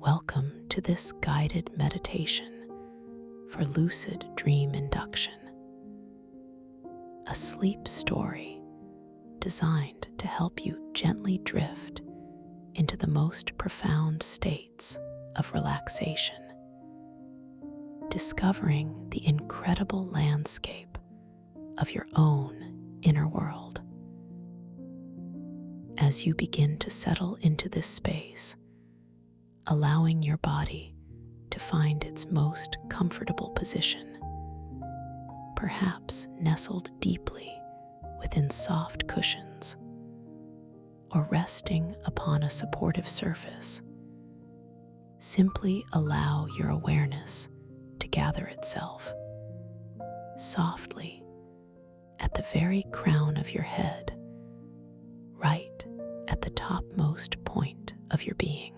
Welcome to this guided meditation for Lucid Dream Induction, a sleep story designed to help you gently drift into the most profound states of relaxation, discovering the incredible landscape of your own inner world. As you begin to settle into this space, allowing your body to find its most comfortable position, perhaps nestled deeply within soft cushions or resting upon a supportive surface. Simply allow your awareness to gather itself softly at the very crown of your head, right at the topmost point of your being.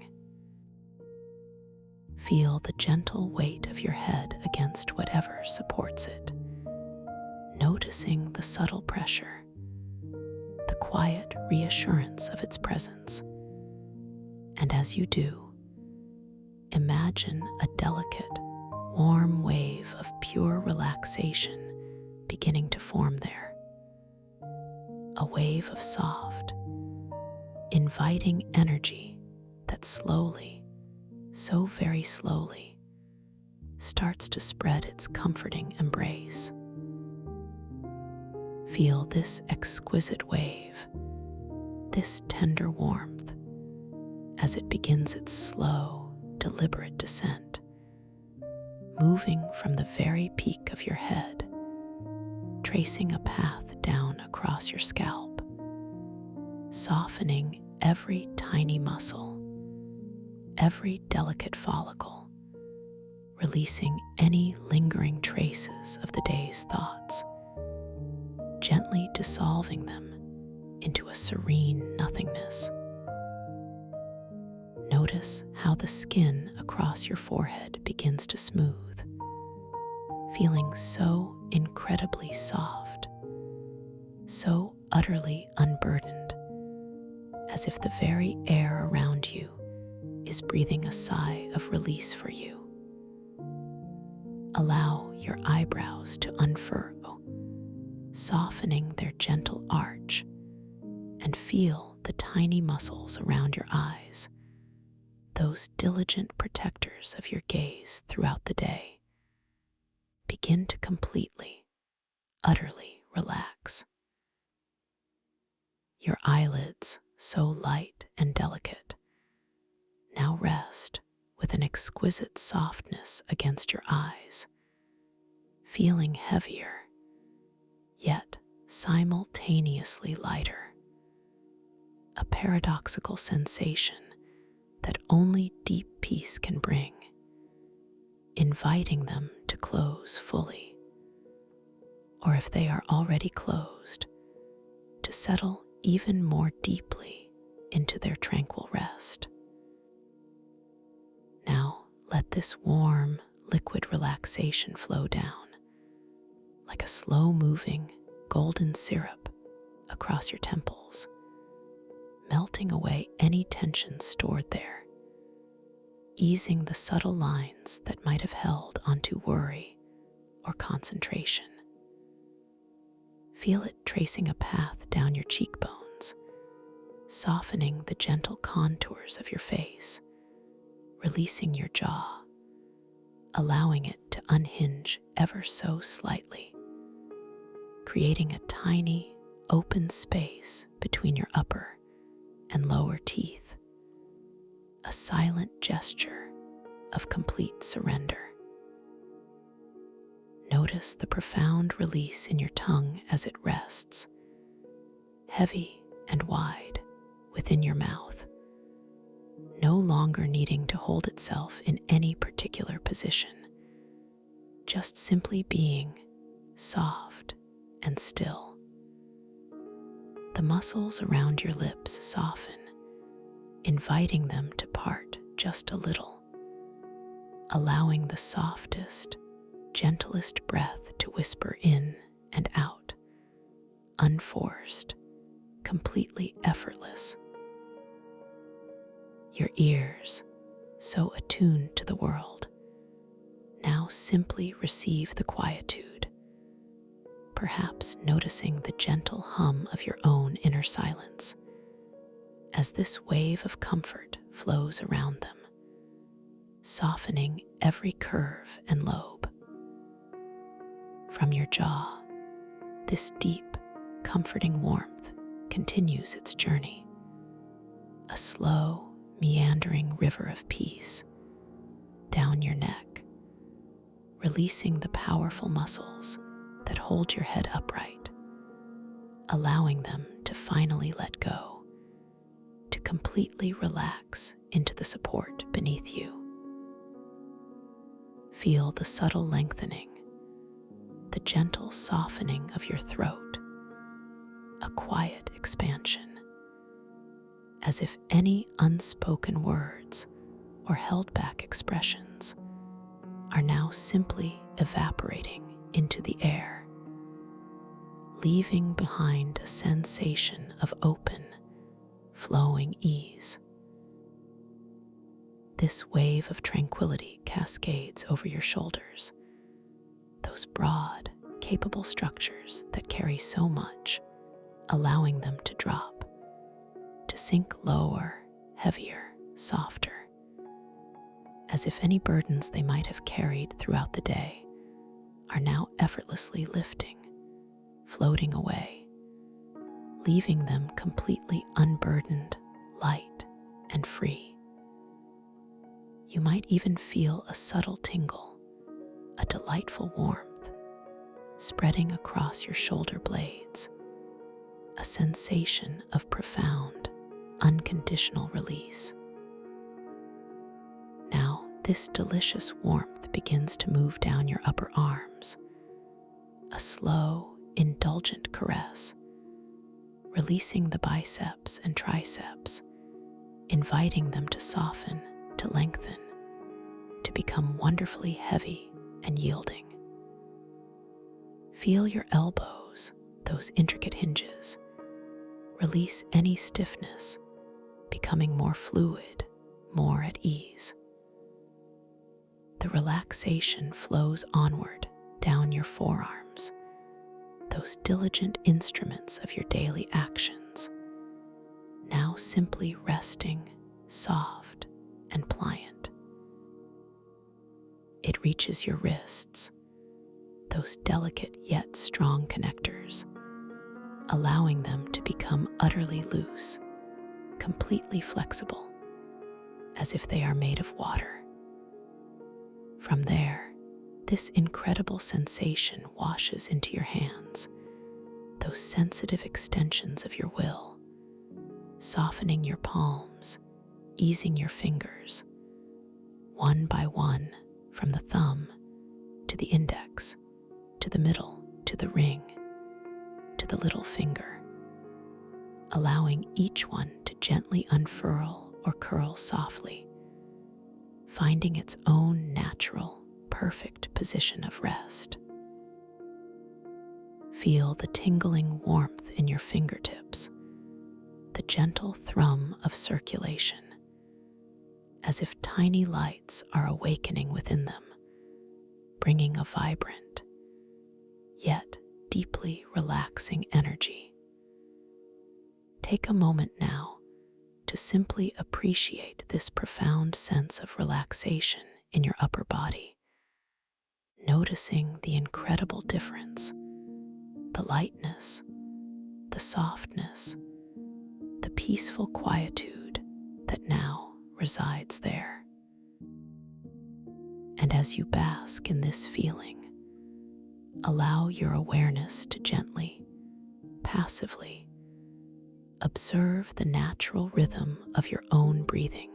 Feel the gentle weight of your head against whatever supports it, noticing the subtle pressure, the quiet reassurance of its presence. And as you do, imagine a delicate, warm wave of pure relaxation beginning to form there. A wave of soft, inviting energy that slowly, so very slowly, starts to spread its comforting embrace. Feel this exquisite wave, this tender warmth, as it begins its slow, deliberate descent, moving from the very peak of your head, tracing a path down across your scalp, softening every tiny muscle, every delicate follicle, releasing any lingering traces of the day's thoughts, gently dissolving them into a serene nothingness. Notice how the skin across your forehead begins to smooth, feeling so incredibly soft, so utterly unburdened, as if the very air around you is breathing a sigh of release for you. Allow your eyebrows to unfurl, softening their gentle arch, and feel the tiny muscles around your eyes, those diligent protectors of your gaze throughout the day, begin to completely, utterly relax. Your eyelids, so light and delicate, now rest with an exquisite softness against your eyes, feeling heavier, yet simultaneously lighter. A paradoxical sensation that only deep peace can bring, inviting them to close fully, or if they are already closed, to settle even more deeply into their tranquil rest. Now let this warm, liquid relaxation flow down like a slow-moving golden syrup across your temples, melting away any tension stored there, easing the subtle lines that might have held onto worry or concentration. Feel it tracing a path down your cheekbones, softening the gentle contours of your face, releasing your jaw, allowing it to unhinge ever so slightly, creating a tiny, open space between your upper and lower teeth, a silent gesture of complete surrender. Notice the profound release in your tongue as it rests, heavy and wide within your mouth, no longer needing to hold itself in any particular position, just simply being soft and still. The muscles around your lips soften, inviting them to part just a little, allowing the softest, gentlest breath to whisper in and out, unforced, completely effortless. Your ears, so attuned to the world, now simply receive the quietude, perhaps noticing the gentle hum of your own inner silence as this wave of comfort flows around them, softening every curve and lobe. From your jaw, this deep, comforting warmth continues its journey, a slow, meandering river of peace down your neck, releasing the powerful muscles that hold your head upright, allowing them to finally let go, to completely relax into the support beneath you. Feel the subtle lengthening, the gentle softening of your throat, a quiet expansion, as if any unspoken words or held back expressions are now simply evaporating into the air, leaving behind a sensation of open, flowing ease. This wave of tranquility cascades over your shoulders, those broad, capable structures that carry so much, allowing them to drop, to sink lower, heavier, softer, as if any burdens they might have carried throughout the day are now effortlessly lifting, floating away, leaving them completely unburdened, light, and free. You might even feel a subtle tingle, a delightful warmth, spreading across your shoulder blades, a sensation of profound, unconditional release. Now, this delicious warmth begins to move down your upper arms, a slow, indulgent caress, releasing the biceps and triceps, inviting them to soften, to lengthen, to become wonderfully heavy and yielding. Feel your elbows, those intricate hinges. Release any stiffness, becoming more fluid, more at ease. The relaxation flows onward down your forearms, those diligent instruments of your daily actions, now simply resting, soft and pliant. It reaches your wrists, those delicate yet strong connectors, allowing them to become utterly loose, completely flexible, as if they are made of water. From there, this incredible sensation washes into your hands, those sensitive extensions of your will, softening your palms, easing your fingers, one by one, from the thumb to the index, to the middle, to the ring, to the little finger, allowing each one to gently unfurl or curl softly, finding its own natural, perfect position of rest. Feel the tingling warmth in your fingertips, the gentle thrum of circulation, as if tiny lights are awakening within them, bringing a vibrant, yet deeply relaxing energy. Take a moment now to simply appreciate this profound sense of relaxation in your upper body, noticing the incredible difference, the lightness, the softness, the peaceful quietude that now resides there. And as you bask in this feeling, allow your awareness to gently, passively, observe the natural rhythm of your own breathing,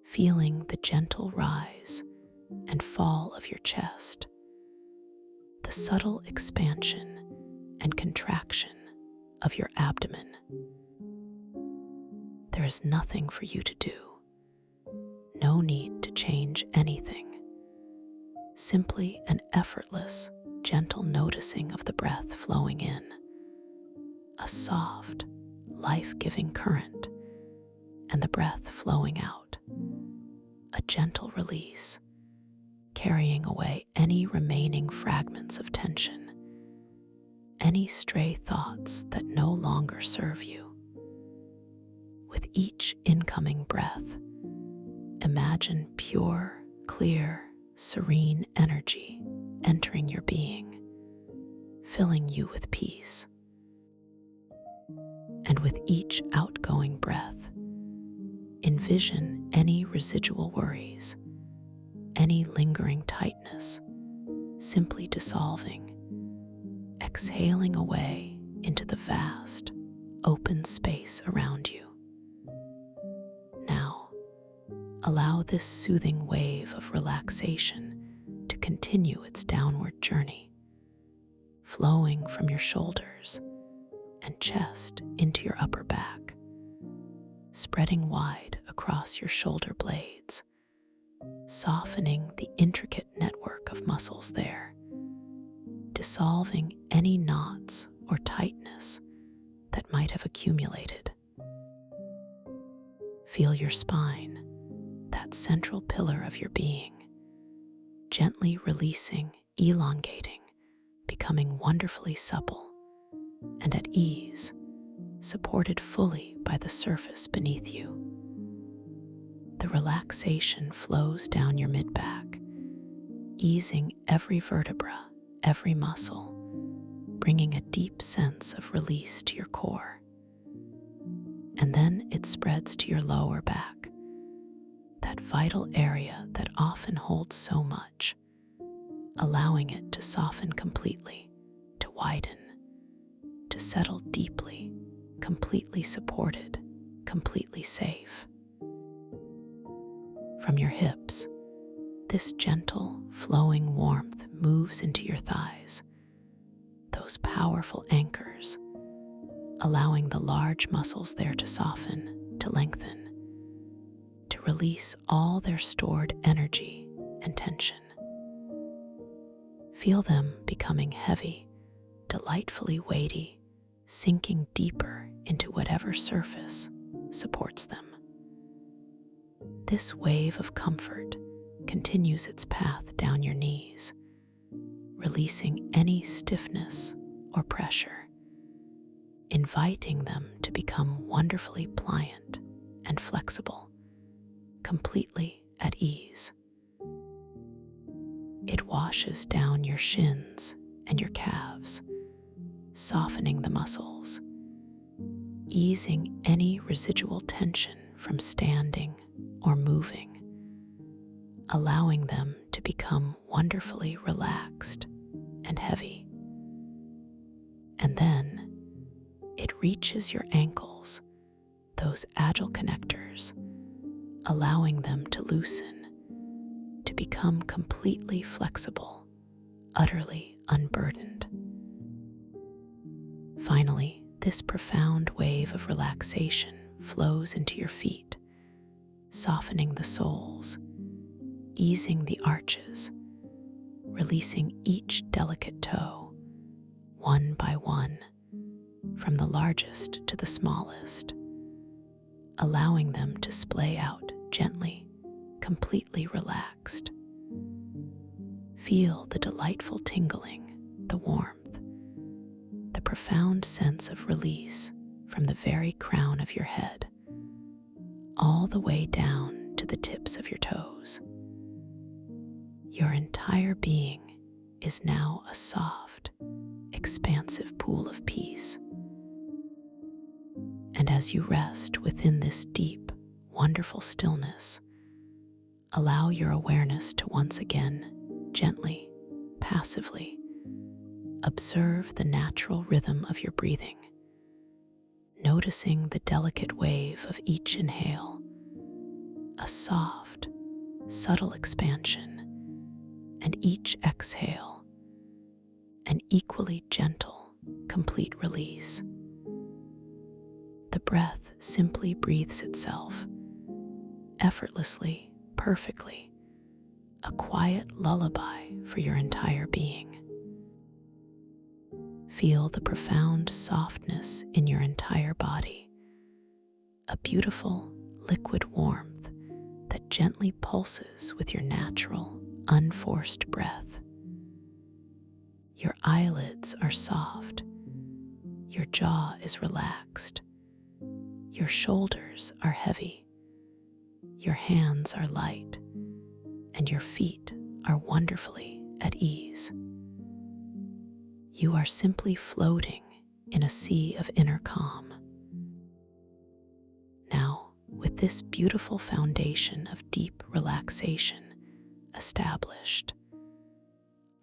feeling the gentle rise and fall of your chest, the subtle expansion and contraction of your abdomen. There is nothing for you to do, no need to change anything, simply an effortless, gentle noticing of the breath flowing in, a soft, life-giving current, and the breath flowing out, gentle release, carrying away any remaining fragments of tension, any stray thoughts that no longer serve you. With each incoming breath, imagine pure, clear, serene energy entering your being, filling you with peace. And with each outgoing breath, envision any residual worries, any lingering tightness, simply dissolving, exhaling away into the vast, open space around you. Now, allow this soothing wave of relaxation to continue its downward journey, flowing from your shoulders and chest into your upper back, spreading wide across your shoulder blades, softening the intricate network of muscles there, dissolving any knots or tightness that might have accumulated. Feel your spine, that central pillar of your being, gently releasing, elongating, becoming wonderfully supple and at ease, supported fully by the surface beneath you. The relaxation flows down your mid-back, easing every vertebra, every muscle, bringing a deep sense of release to your core. And then it spreads to your lower back, that vital area that often holds so much, allowing it to soften completely, to widen, to settle deeply, completely supported, completely safe. From your hips, this gentle, flowing warmth moves into your thighs, those powerful anchors, allowing the large muscles there to soften, to lengthen, to release all their stored energy and tension. Feel them becoming heavy, delightfully weighty, sinking deeper into whatever surface supports them. This wave of comfort continues its path down your knees, releasing any stiffness or pressure, inviting them to become wonderfully pliant and flexible, completely at ease. It washes down your shins and your calves, softening the muscles, easing any residual tension from standing or moving, allowing them to become wonderfully relaxed and heavy. And then it reaches your ankles, those agile connectors, allowing them to loosen, to become completely flexible, utterly unburdened. Finally, this profound wave of relaxation flows into your feet, softening the soles, easing the arches, releasing each delicate toe, one by one, from the largest to the smallest, allowing them to splay out gently, completely relaxed. Feel the delightful tingling, the warmth, the profound sense of release from the very crown of your head, all the way down to the tips of your toes. Your entire being is now a soft, expansive pool of peace. And as you rest within this deep, wonderful stillness, allow your awareness to once again, gently, passively, observe the natural rhythm of your breathing, noticing the delicate wave of each inhale, a soft, subtle expansion, and each exhale, an equally gentle, complete release. The breath simply breathes itself, effortlessly, perfectly, a quiet lullaby for your entire being. Feel the profound softness in your entire body, a beautiful liquid warmth that gently pulses with your natural, unforced breath. Your eyelids are soft, your jaw is relaxed, your shoulders are heavy, your hands are light, and your feet are wonderfully at ease. You are simply floating in a sea of inner calm. Now, with this beautiful foundation of deep relaxation established,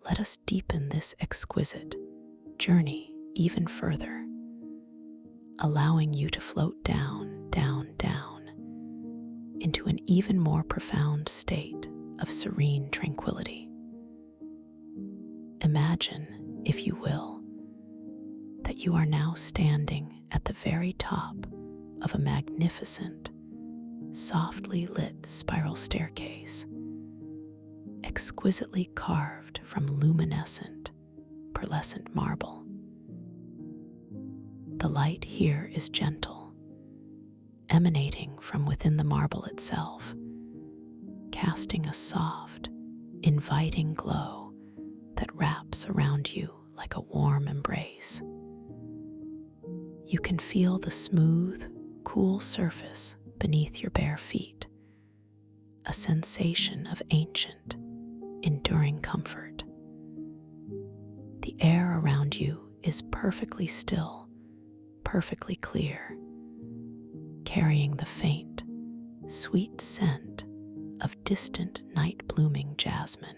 let us deepen this exquisite journey even further, allowing you to float down, down, down into an even more profound state of serene tranquility. Imagine, if you will, that you are now standing at the very top of a magnificent, softly lit spiral staircase, exquisitely carved from luminescent, pearlescent marble. The light here is gentle, emanating from within the marble itself, casting a soft, inviting glow that wraps around you like a warm embrace. You can feel the smooth, cool surface beneath your bare feet, a sensation of ancient, enduring comfort. The air around you is perfectly still, perfectly clear, carrying the faint, sweet scent of distant night-blooming jasmine,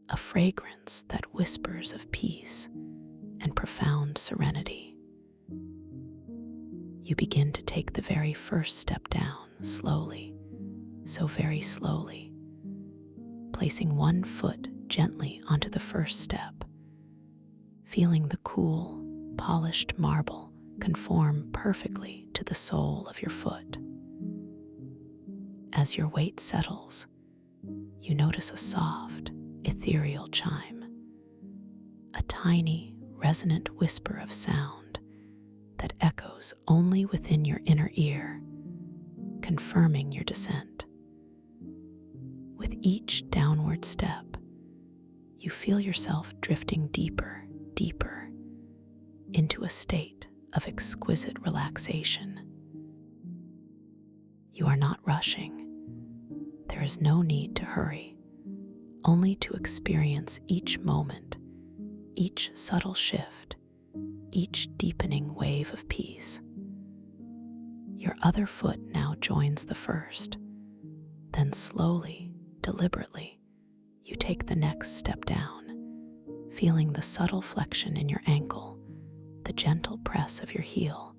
a fragrance that whispers of peace and profound serenity. You begin to take the very first step down, slowly, so very slowly, placing one foot gently onto the first step, feeling the cool, polished marble conform perfectly to the sole of your foot. As your weight settles, you notice a soft, ethereal chime, a tiny, resonant whisper of sound that echoes only within your inner ear, confirming your descent. With each downward step, you feel yourself drifting deeper, deeper into a state of exquisite relaxation. You are not rushing. There is no need to hurry, only to experience each moment, each subtle shift, each deepening wave of peace. Your other foot now joins the first, then slowly, deliberately, you take the next step down, feeling the subtle flexion in your ankle, the gentle press of your heel,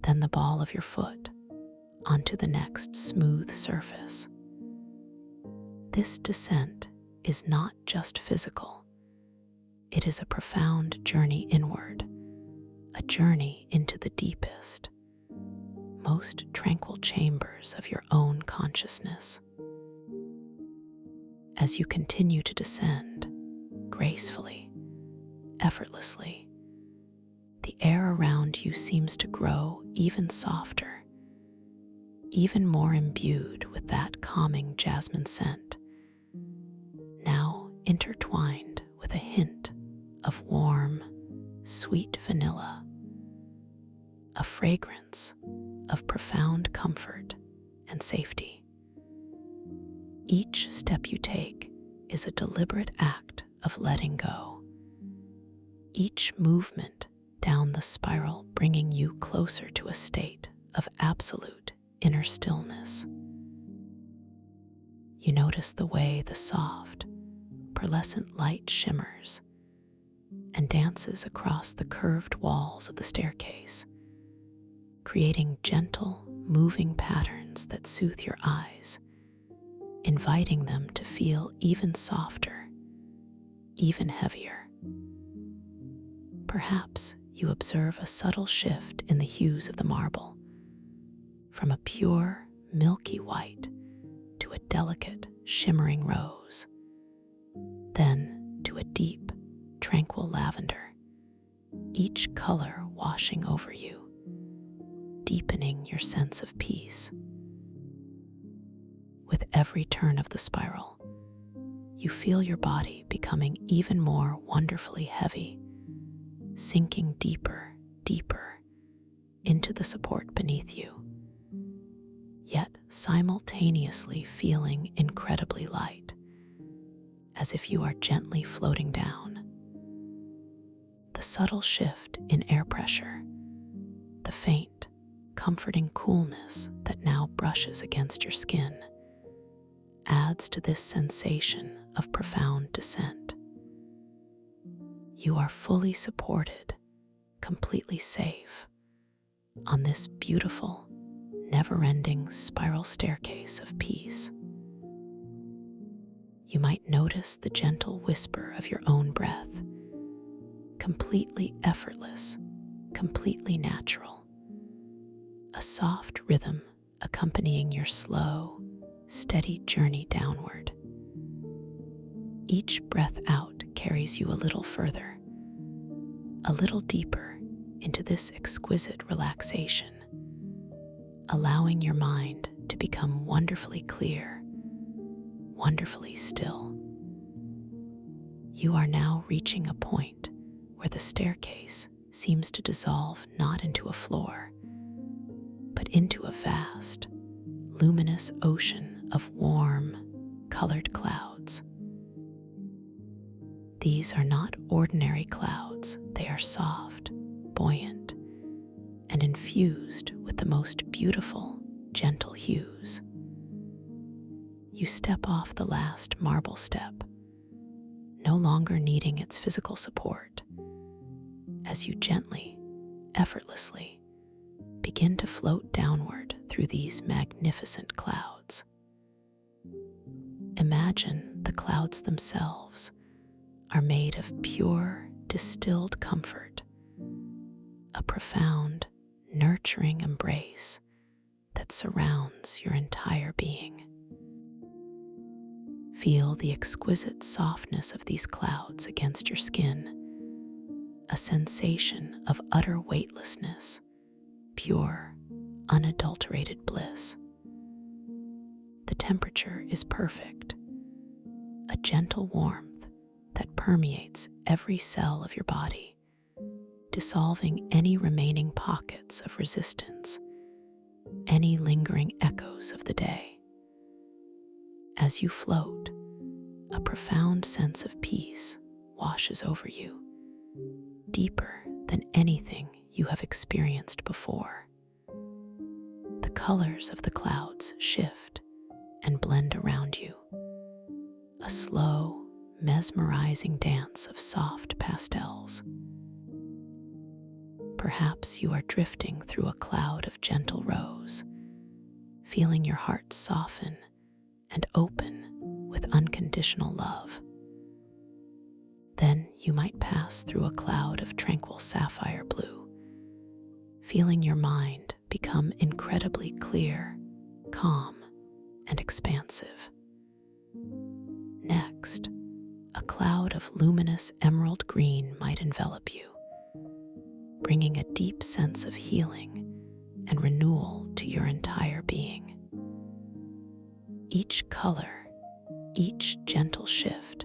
then the ball of your foot onto the next smooth surface. This descent is not just physical. It is a profound journey inward, a journey into the deepest, most tranquil chambers of your own consciousness. As you continue to descend, gracefully, effortlessly, the air around you seems to grow even softer, even more imbued with that calming jasmine scent, now intertwined with a hint of warm, sweet vanilla, a fragrance of profound comfort and safety. Each step you take is a deliberate act of letting go, each movement down the spiral bringing you closer to a state of absolute inner stillness. You notice the way the soft, pearlescent light shimmers and dances across the curved walls of the staircase, creating gentle, moving patterns that soothe your eyes, inviting them to feel even softer, even heavier. Perhaps you observe a subtle shift in the hues of the marble, from a pure, milky white to a delicate, shimmering rose, then to a deep, tranquil lavender, each color washing over you, deepening your sense of peace. every turn of the spiral, you feel your body becoming even more wonderfully heavy, sinking deeper, deeper into the support beneath you, yet simultaneously feeling incredibly light, as if you are gently floating down. The subtle shift in air pressure, the faint, comforting coolness that now brushes against your skin, adds to this sensation of profound descent. You are fully supported, completely safe, on this beautiful, never-ending spiral staircase of peace. You might notice the gentle whisper of your own breath, completely effortless, completely natural. A soft rhythm accompanying your slow, steady journey downward. Each breath out carries you a little further, a little deeper into this exquisite relaxation, allowing your mind to become wonderfully clear, wonderfully still. You are now reaching a point where the staircase seems to dissolve not into a floor, but into a vast, luminous ocean of warm, colored clouds. These are not ordinary clouds. They are soft, buoyant, and infused with the most beautiful, gentle hues. You step off the last marble step, no longer needing its physical support, as you gently, effortlessly begin to float downward through these magnificent clouds. Imagine the clouds themselves are made of pure, distilled comfort, a profound, nurturing embrace that surrounds your entire being. Feel the exquisite softness of these clouds against your skin, a sensation of utter weightlessness, pure, unadulterated bliss. The temperature is perfect, a gentle warmth that permeates every cell of your body, dissolving any remaining pockets of resistance, any lingering echoes of the day. As you float, a profound sense of peace washes over you, deeper than anything you have experienced before. The colors of the clouds shift and blend around you, a slow, mesmerizing dance of soft pastels. Perhaps you are drifting through a cloud of gentle rose, feeling your heart soften and open with unconditional love. Then you might pass through a cloud of tranquil sapphire blue, feeling your mind become incredibly clear, calm, and expansive. Next, a cloud of luminous emerald green might envelop you, bringing a deep sense of healing and renewal to your entire being. Each color, each gentle shift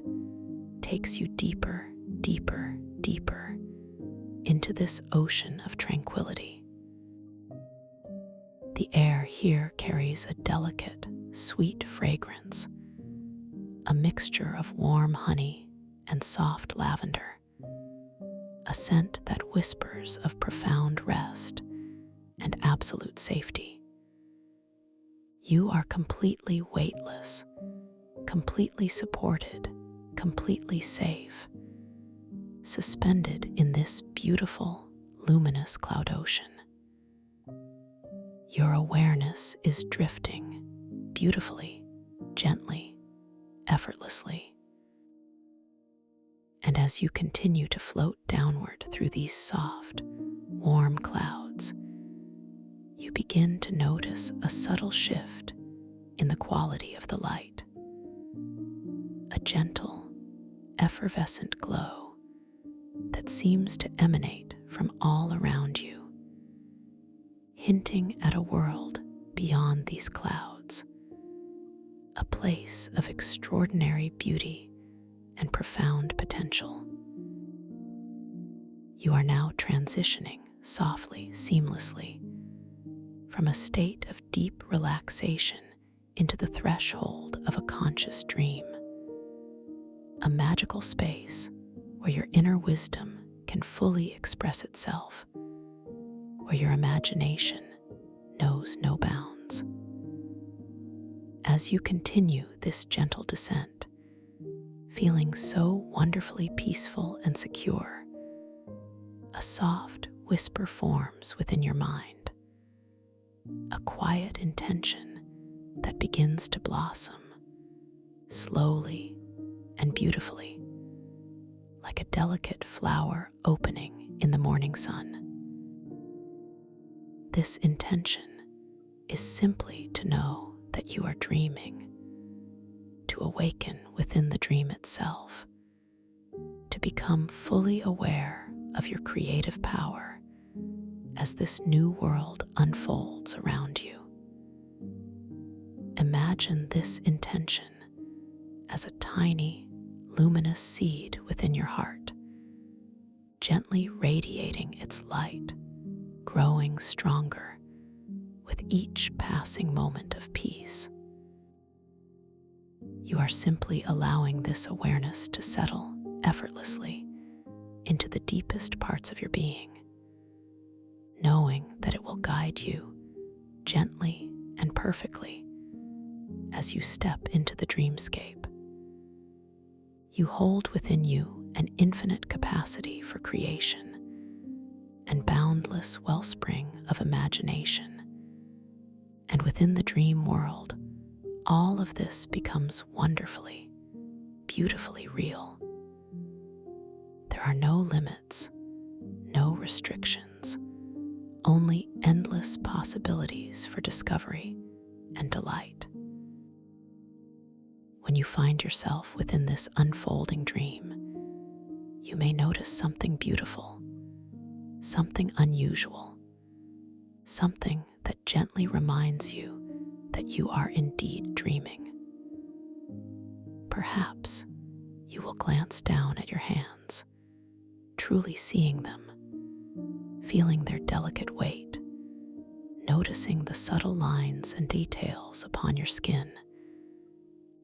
takes you deeper, deeper, deeper into this ocean of tranquility. The air here carries a delicate, sweet fragrance, a mixture of warm honey and soft lavender, a scent that whispers of profound rest and absolute safety. You are completely weightless, completely supported, completely safe, suspended in this beautiful, luminous cloud ocean. Your awareness is drifting beautifully, gently, effortlessly. And as you continue to float downward through these soft, warm clouds, you begin to notice a subtle shift in the quality of the light. A gentle, effervescent glow that seems to emanate from all around you, hinting at a world beyond these clouds, a a place of extraordinary beauty and profound potential. You are now transitioning softly, seamlessly, from a state of deep relaxation into the threshold of a conscious dream, a magical space where your inner wisdom can fully express itself, where your imagination knows no bounds. As you continue this gentle descent, feeling so wonderfully peaceful and secure, a soft whisper forms within your mind, a quiet intention that begins to blossom slowly and beautifully, like a delicate flower opening in the morning sun. This intention is simply to know that you are dreaming, to awaken within the dream itself, to become fully aware of your creative power as this new world unfolds around you. Imagine this intention as a tiny, luminous seed within your heart, gently radiating its light, growing stronger with each passing moment of peace. You are simply allowing this awareness to settle effortlessly into the deepest parts of your being, knowing that it will guide you gently and perfectly as you step into the dreamscape. You hold within you an infinite capacity for creation and boundless wellspring of imagination. And within the dream world, all of this becomes wonderfully, beautifully real. There are no limits, no restrictions, only endless possibilities for discovery and delight. When you find yourself within this unfolding dream, you may notice something beautiful, something unusual, something that gently reminds you that you are indeed dreaming. Perhaps you will glance down at your hands, truly seeing them, feeling their delicate weight, noticing the subtle lines and details upon your skin,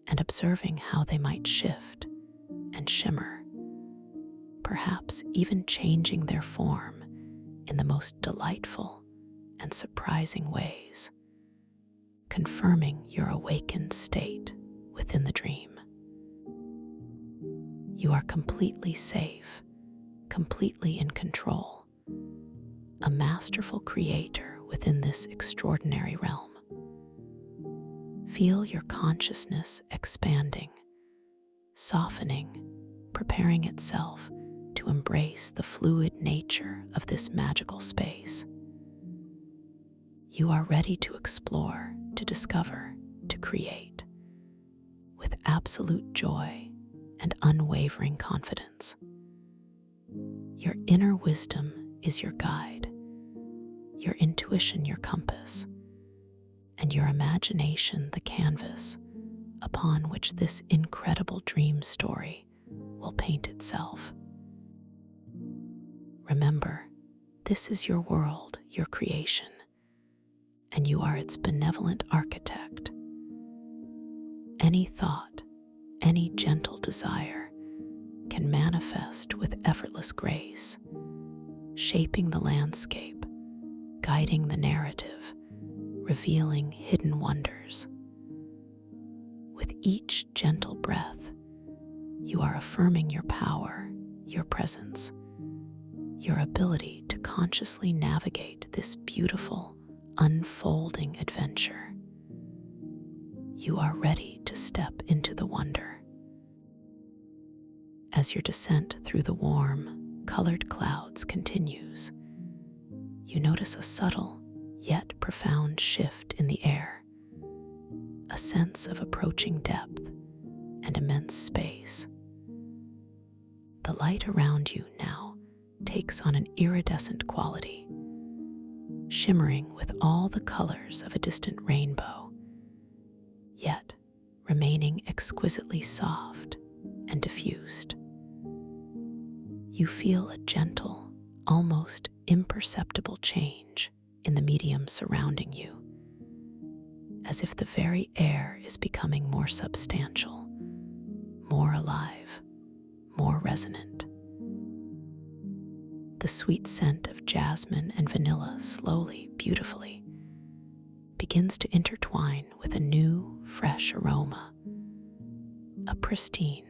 and observing how they might shift and shimmer, perhaps even changing their form in the most delightful and surprising ways, confirming your awakened state within the dream. You are completely safe, completely in control, a masterful creator within this extraordinary realm. Feel your consciousness expanding, softening, preparing itself to embrace the fluid nature of this magical space. You are ready to explore, to discover, to create, with absolute joy and unwavering confidence. Your inner wisdom is your guide, your intuition your compass, and your imagination the canvas upon which this incredible dream story will paint itself. Remember, this is your world, your creation, and you are its benevolent architect. Any thought, any gentle desire can manifest with effortless grace, shaping the landscape, guiding the narrative, revealing hidden wonders. With each gentle breath, you are affirming your power, your presence, your ability to consciously navigate this beautiful, unfolding adventure. You are ready to step into the wonder. As your descent through the warm, colored clouds continues, you notice a subtle yet profound shift in the air, a sense of approaching depth and immense space. The light around you now takes on an iridescent quality, shimmering with all the colors of a distant rainbow. Yet, remaining exquisitely soft and diffused. You feel a gentle, almost imperceptible change in the medium surrounding you, as if the very air is becoming more substantial, more alive, more resonant. The sweet scent of jasmine and vanilla slowly, beautifully, begins to intertwine with a new, fresh aroma, a pristine,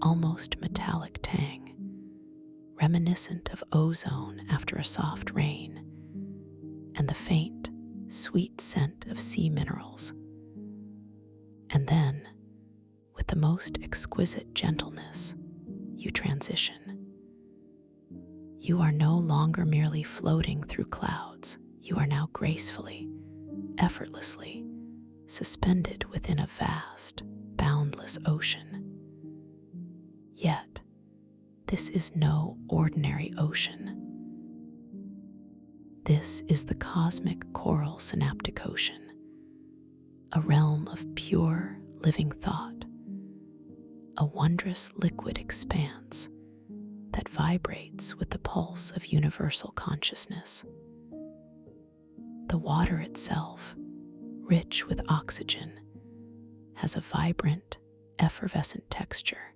almost metallic tang, reminiscent of ozone after a soft rain, and the faint, sweet scent of sea minerals. And then, with the most exquisite gentleness, you transition. You are no longer merely floating through clouds. You are now gracefully, effortlessly suspended within a vast, boundless ocean. Yet, this is no ordinary ocean. This is the cosmic coral synaptic ocean, a realm of pure, living thought, a wondrous liquid expanse that vibrates with the pulse of universal consciousness. The water itself, rich with oxygen, has a vibrant, effervescent texture,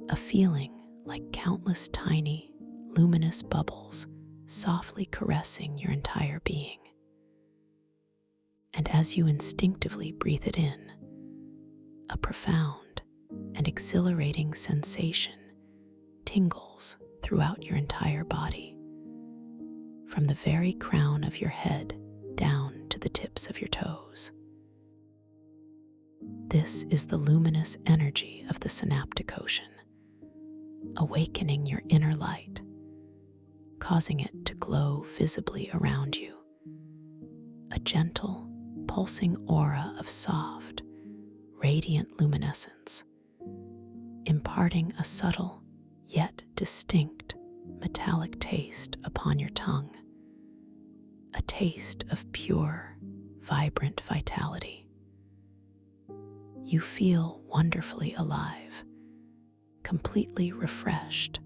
a feeling like countless tiny, luminous bubbles softly caressing your entire being. And as you instinctively breathe it in, a profound and exhilarating sensation tingles throughout your entire body, from the very crown of your head down to the tips of your toes. This is the luminous energy of the synaptic ocean, awakening your inner light, causing it to glow visibly around you. A gentle, pulsing aura of soft, radiant luminescence, imparting a subtle yet distinct metallic taste upon your tongue, a taste of pure, vibrant vitality. You feel wonderfully alive, completely refreshed,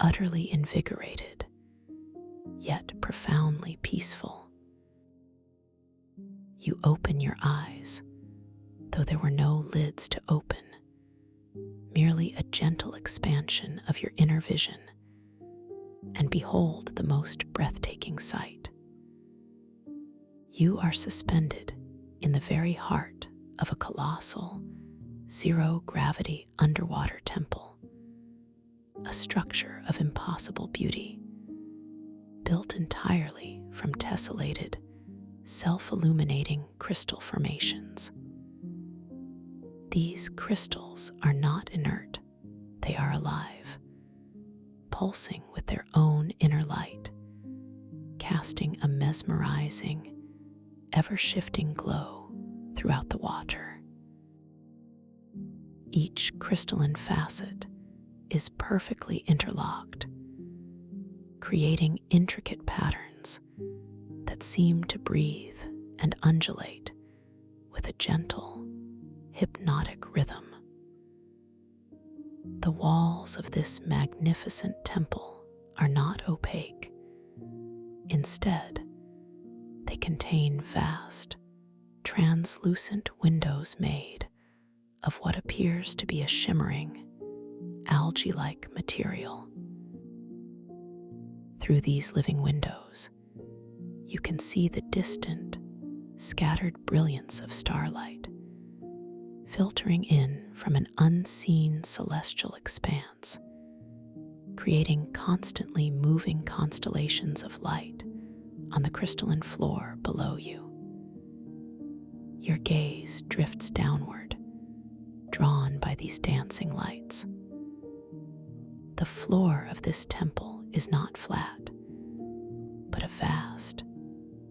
utterly invigorated, yet profoundly peaceful. You open your eyes, though there were no lids to open, merely a gentle expansion of your inner vision, and behold the most breathtaking sight. You are suspended in the very heart of a colossal, zero-gravity underwater temple, a structure of impossible beauty, built entirely from tessellated, self-illuminating crystal formations. These crystals are not inert, they are alive, pulsing with their own inner light, casting a mesmerizing, ever-shifting glow throughout the water. Each crystalline facet is perfectly interlocked, creating intricate patterns that seem to breathe and undulate with a gentle, hypnotic rhythm. The walls of this magnificent temple are not opaque. Instead, they contain vast, translucent windows made of what appears to be a shimmering, algae-like material. Through these living windows, you can see the distant, scattered brilliance of starlight, filtering in from an unseen celestial expanse, creating constantly moving constellations of light on the crystalline floor below you. Your gaze drifts downward, drawn by these dancing lights. The floor of this temple is not flat, but a vast,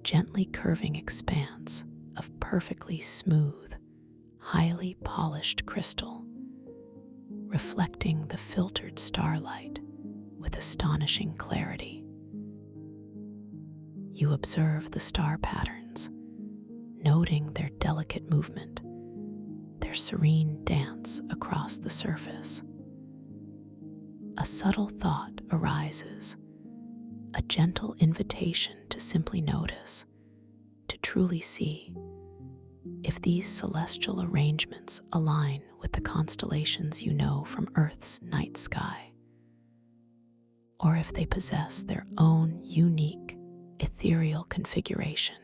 gently curving expanse of perfectly smooth, highly polished crystal, reflecting the filtered starlight with astonishing clarity. You observe the star patterns, noting their delicate movement, their their serene dance across the surface. A subtle thought arises, a gentle invitation to simply notice, to truly see if these celestial arrangements align with the constellations you know from Earth's night sky, or if they possess their own unique ethereal configuration,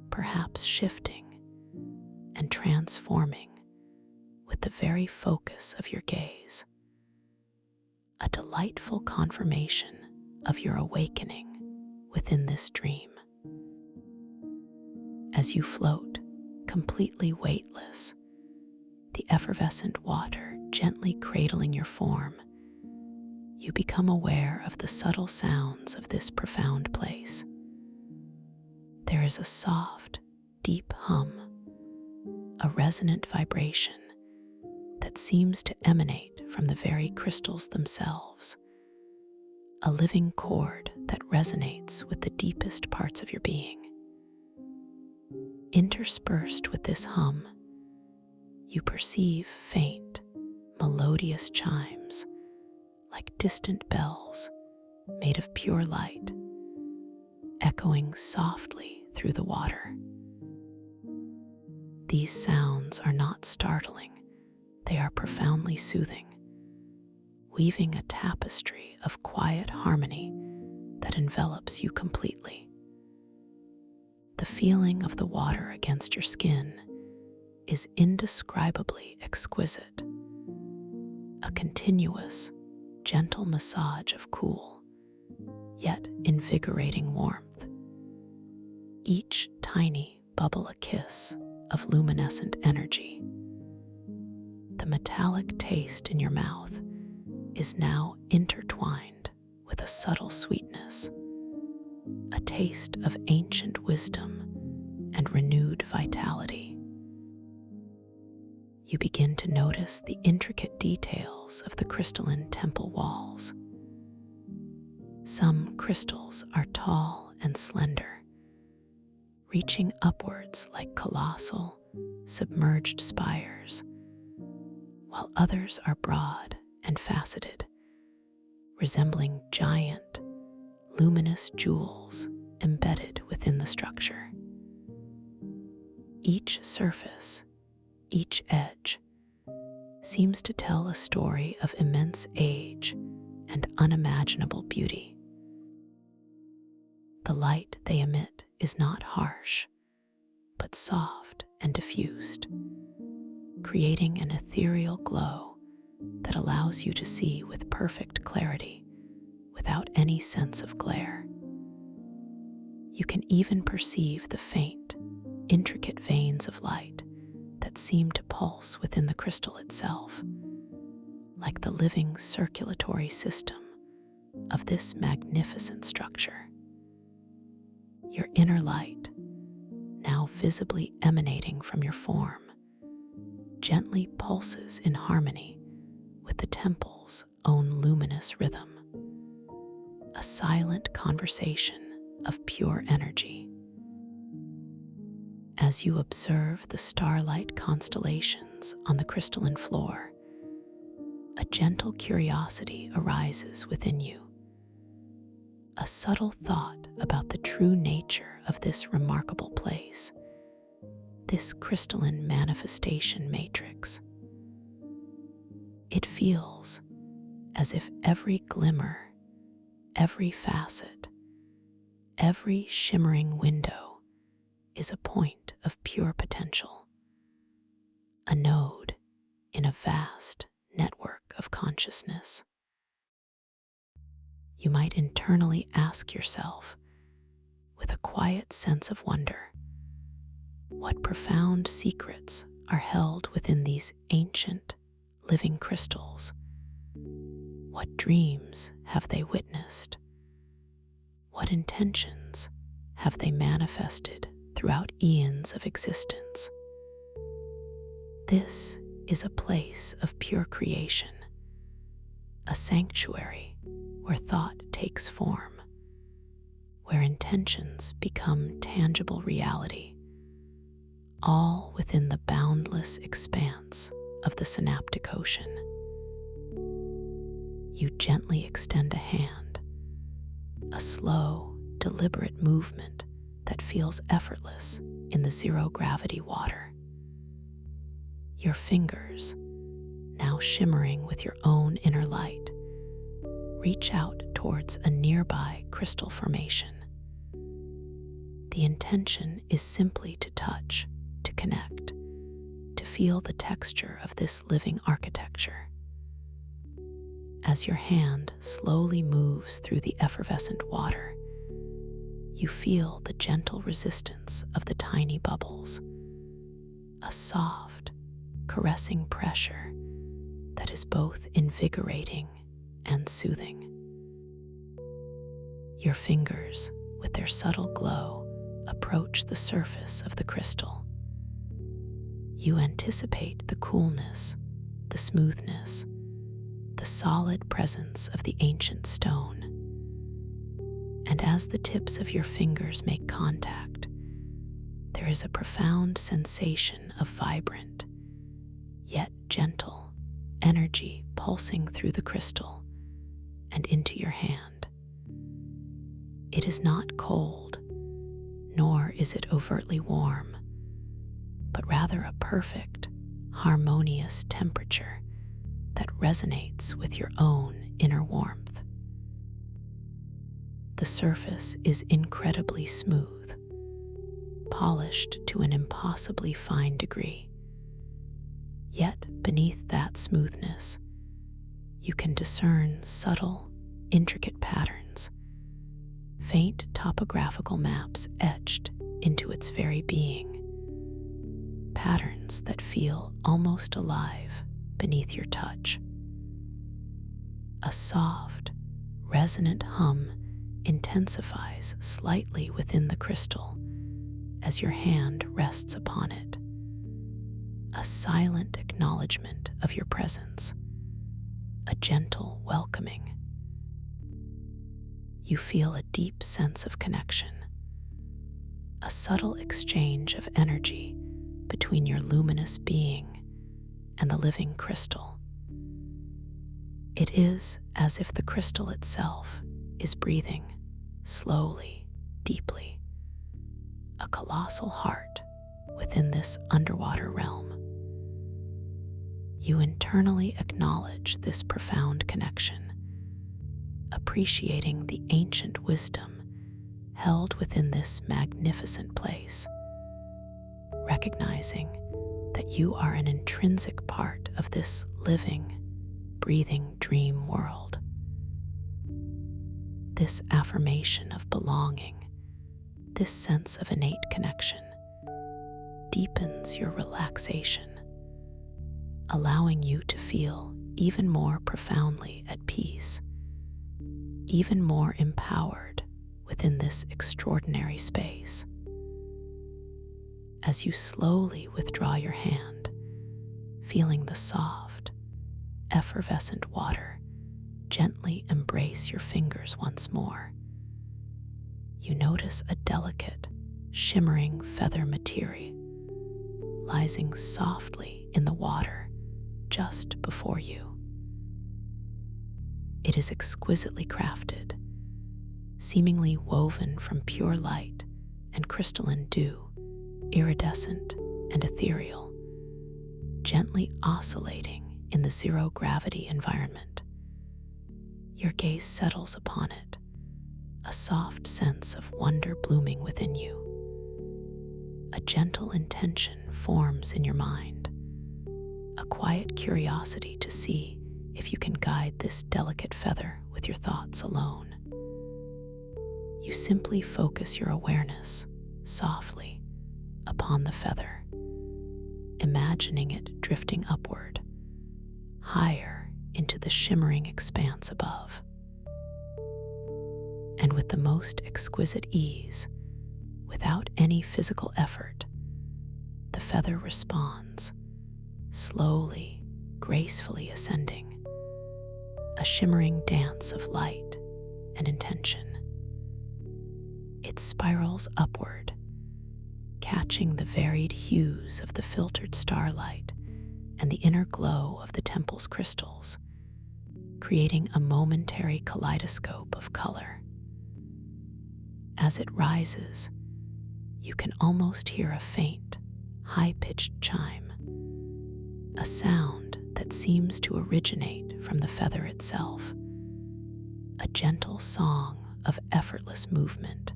perhaps shifting and transforming with the very focus of your gaze. A delightful confirmation of your awakening within this dream. As you float, completely weightless, the effervescent water gently cradling your form, you become aware of the subtle sounds of this profound place. There is a soft, deep hum, a resonant vibration that seems to emanate from the very crystals themselves, a living chord that resonates with the deepest parts of your being. Interspersed with this hum, you perceive faint, melodious chimes, like distant bells made of pure light, echoing softly through the water. These sounds are not startling, they are profoundly soothing, weaving a tapestry of quiet harmony that envelops you completely. The feeling of the water against your skin is indescribably exquisite, a continuous, gentle massage of cool, yet invigorating warmth. Each tiny bubble a kiss of luminescent energy. The metallic taste in your mouth is now intertwined with a subtle sweetness, a taste of ancient wisdom and renewed vitality. You begin to notice the intricate details of the crystalline temple walls. Some crystals are tall and slender, reaching upwards like colossal, submerged spires, while others are broad and faceted, resembling giant, luminous jewels embedded within the structure. Each surface, each edge, seems to tell a story of immense age and unimaginable beauty. The light they emit is not harsh, but soft and diffused, creating an ethereal glow that allows you to see with perfect clarity without any sense of glare. You can even perceive the faint, intricate veins of light that seem to pulse within the crystal itself, like the living circulatory system of this magnificent structure. Your inner light, now visibly emanating from your form, gently pulses in harmony with the temple's own luminous rhythm, a silent conversation of pure energy. As you observe the starlight constellations on the crystalline floor, a gentle curiosity arises within you, a subtle thought about the true nature of this remarkable place, this crystalline manifestation matrix. It feels as if every glimmer, every facet, every shimmering window is a point of pure potential, a node in a vast network of consciousness. You might internally ask yourself, with a quiet sense of wonder, what profound secrets are held within these ancient, living crystals? What dreams have they witnessed? What intentions have they manifested throughout eons of existence? This is a place of pure creation, a sanctuary where thought takes form, where intentions become tangible reality, all within the boundless expanse of the synaptic ocean. You gently extend a hand, a slow, deliberate movement that feels effortless in the zero-gravity water. Your fingers, now shimmering with your own inner light, reach out towards a nearby crystal formation. The intention is simply to touch, to connect, to feel the texture of this living architecture. As your hand slowly moves through the effervescent water, you feel the gentle resistance of the tiny bubbles, a soft, caressing pressure that is both invigorating and soothing. Your fingers, with their subtle glow, approach the surface of the crystal. You anticipate the coolness, the smoothness, the solid presence of the ancient stone. And as the tips of your fingers make contact, there is a profound sensation of vibrant, yet gentle, energy pulsing through the crystal and into your hand. It is not cold, nor is it overtly warm, but rather a perfect, harmonious temperature that resonates with your own inner warmth. The surface is incredibly smooth, polished to an impossibly fine degree. Yet beneath that smoothness, you can discern subtle, intricate patterns, faint topographical maps etched into its very being, patterns that feel almost alive beneath your touch. A soft, resonant hum intensifies slightly within the crystal as your hand rests upon it, a silent acknowledgement of your presence, a gentle welcoming. You feel a deep sense of connection, a subtle exchange of energy between your luminous being and the living crystal. It is as if the crystal itself is breathing slowly, deeply, a colossal heart within this underwater realm. You internally acknowledge this profound connection, appreciating the ancient wisdom held within this magnificent place, recognizing that you are an intrinsic part of this living, breathing dream world. This affirmation of belonging, this sense of innate connection, deepens your relaxation, allowing you to feel even more profoundly at peace, even more empowered within this extraordinary space. As you slowly withdraw your hand, feeling the soft, effervescent water gently embrace your fingers once more, you notice a delicate, shimmering feather material rising softly in the water just before you. It is exquisitely crafted, seemingly woven from pure light and crystalline dew, iridescent and ethereal, gently oscillating in the zero-gravity environment. Your gaze settles upon it, a soft sense of wonder blooming within you. A gentle intention forms in your mind, a quiet curiosity to see if you can guide this delicate feather with your thoughts alone. You simply focus your awareness softly upon the feather, imagining it drifting upward, higher into the shimmering expanse above. And with the most exquisite ease, without any physical effort, the feather responds, slowly, gracefully ascending, a shimmering dance of light and intention. It spirals upward, catching the varied hue hues of the filtered starlight and the inner glow of the temple's crystals, creating a momentary kaleidoscope of color. As it rises, you can almost hear a faint, high-pitched chime, a sound that seems to originate from the feather itself, a gentle song of effortless movement.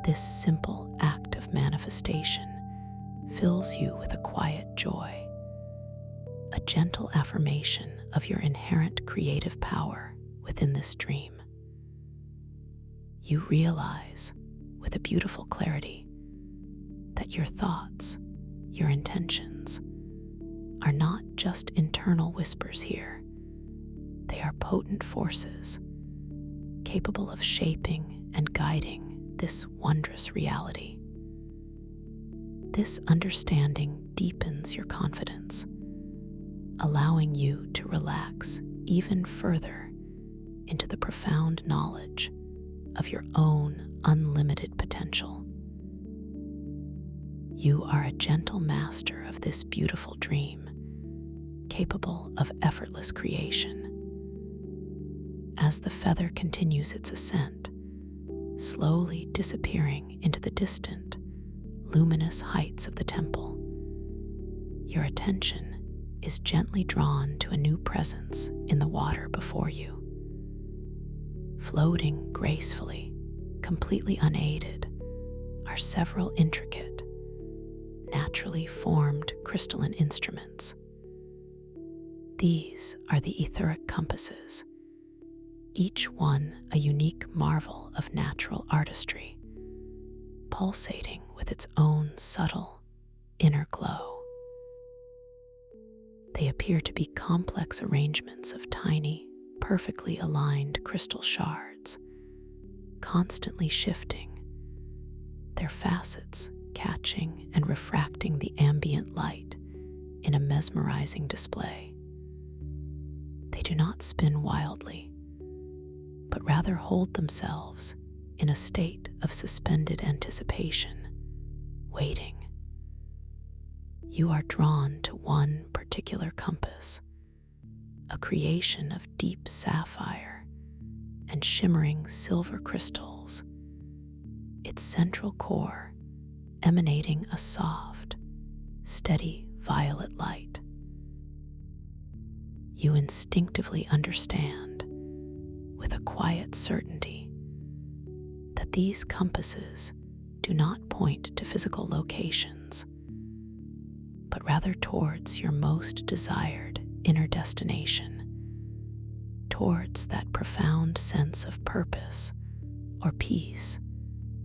This simple act of manifestation fills you with a quiet joy, a gentle affirmation of your inherent creative power within this dream. You realize, with a beautiful clarity, that your thoughts, your intentions, are not just internal whispers here. They are potent forces, capable of shaping and guiding this wondrous reality. This understanding deepens your confidence, allowing you to relax even further into the profound knowledge of your own unlimited potential. You are a gentle master of this beautiful dream, capable of effortless creation. As the feather continues its ascent, slowly disappearing into the distant, luminous heights of the temple, your attention is gently drawn to a new presence in the water before you. Floating gracefully, completely unaided, are several intricate, naturally formed crystalline instruments. These are the etheric compasses, each one a unique marvel of natural artistry, pulsating with its own subtle inner glow. They appear to be complex arrangements of tiny, perfectly aligned crystal shards, constantly shifting, their facets catching and refracting the ambient light in a mesmerizing display. They do not spin wildly, but rather hold themselves in a state of suspended anticipation, waiting. You are drawn to one particular compass, a creation of deep sapphire and shimmering silver crystals, its central core emanating a soft, steady violet light. You instinctively understand, with a quiet certainty, that these compasses do not point to physical locations, but rather towards your most desired inner destination, towards that profound sense of purpose or peace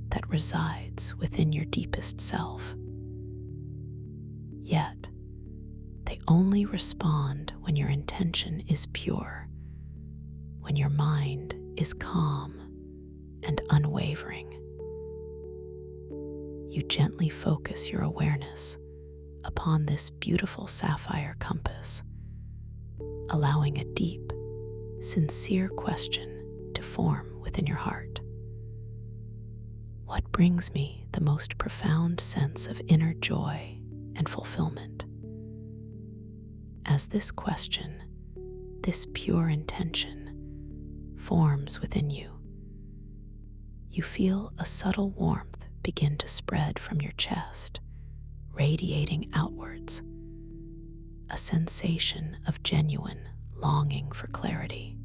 that resides within your deepest self. Yet, they only respond when your intention is pure, when your mind is calm and unwavering. You gently focus your awareness upon this beautiful sapphire compass, allowing a deep, sincere question to form within your heart. What brings me the most profound sense of inner joy and fulfillment? As this question, this pure intention, forms within you, you feel a subtle warmth begin to spread from your chest, radiating outwards, a sensation of genuine longing for clarity.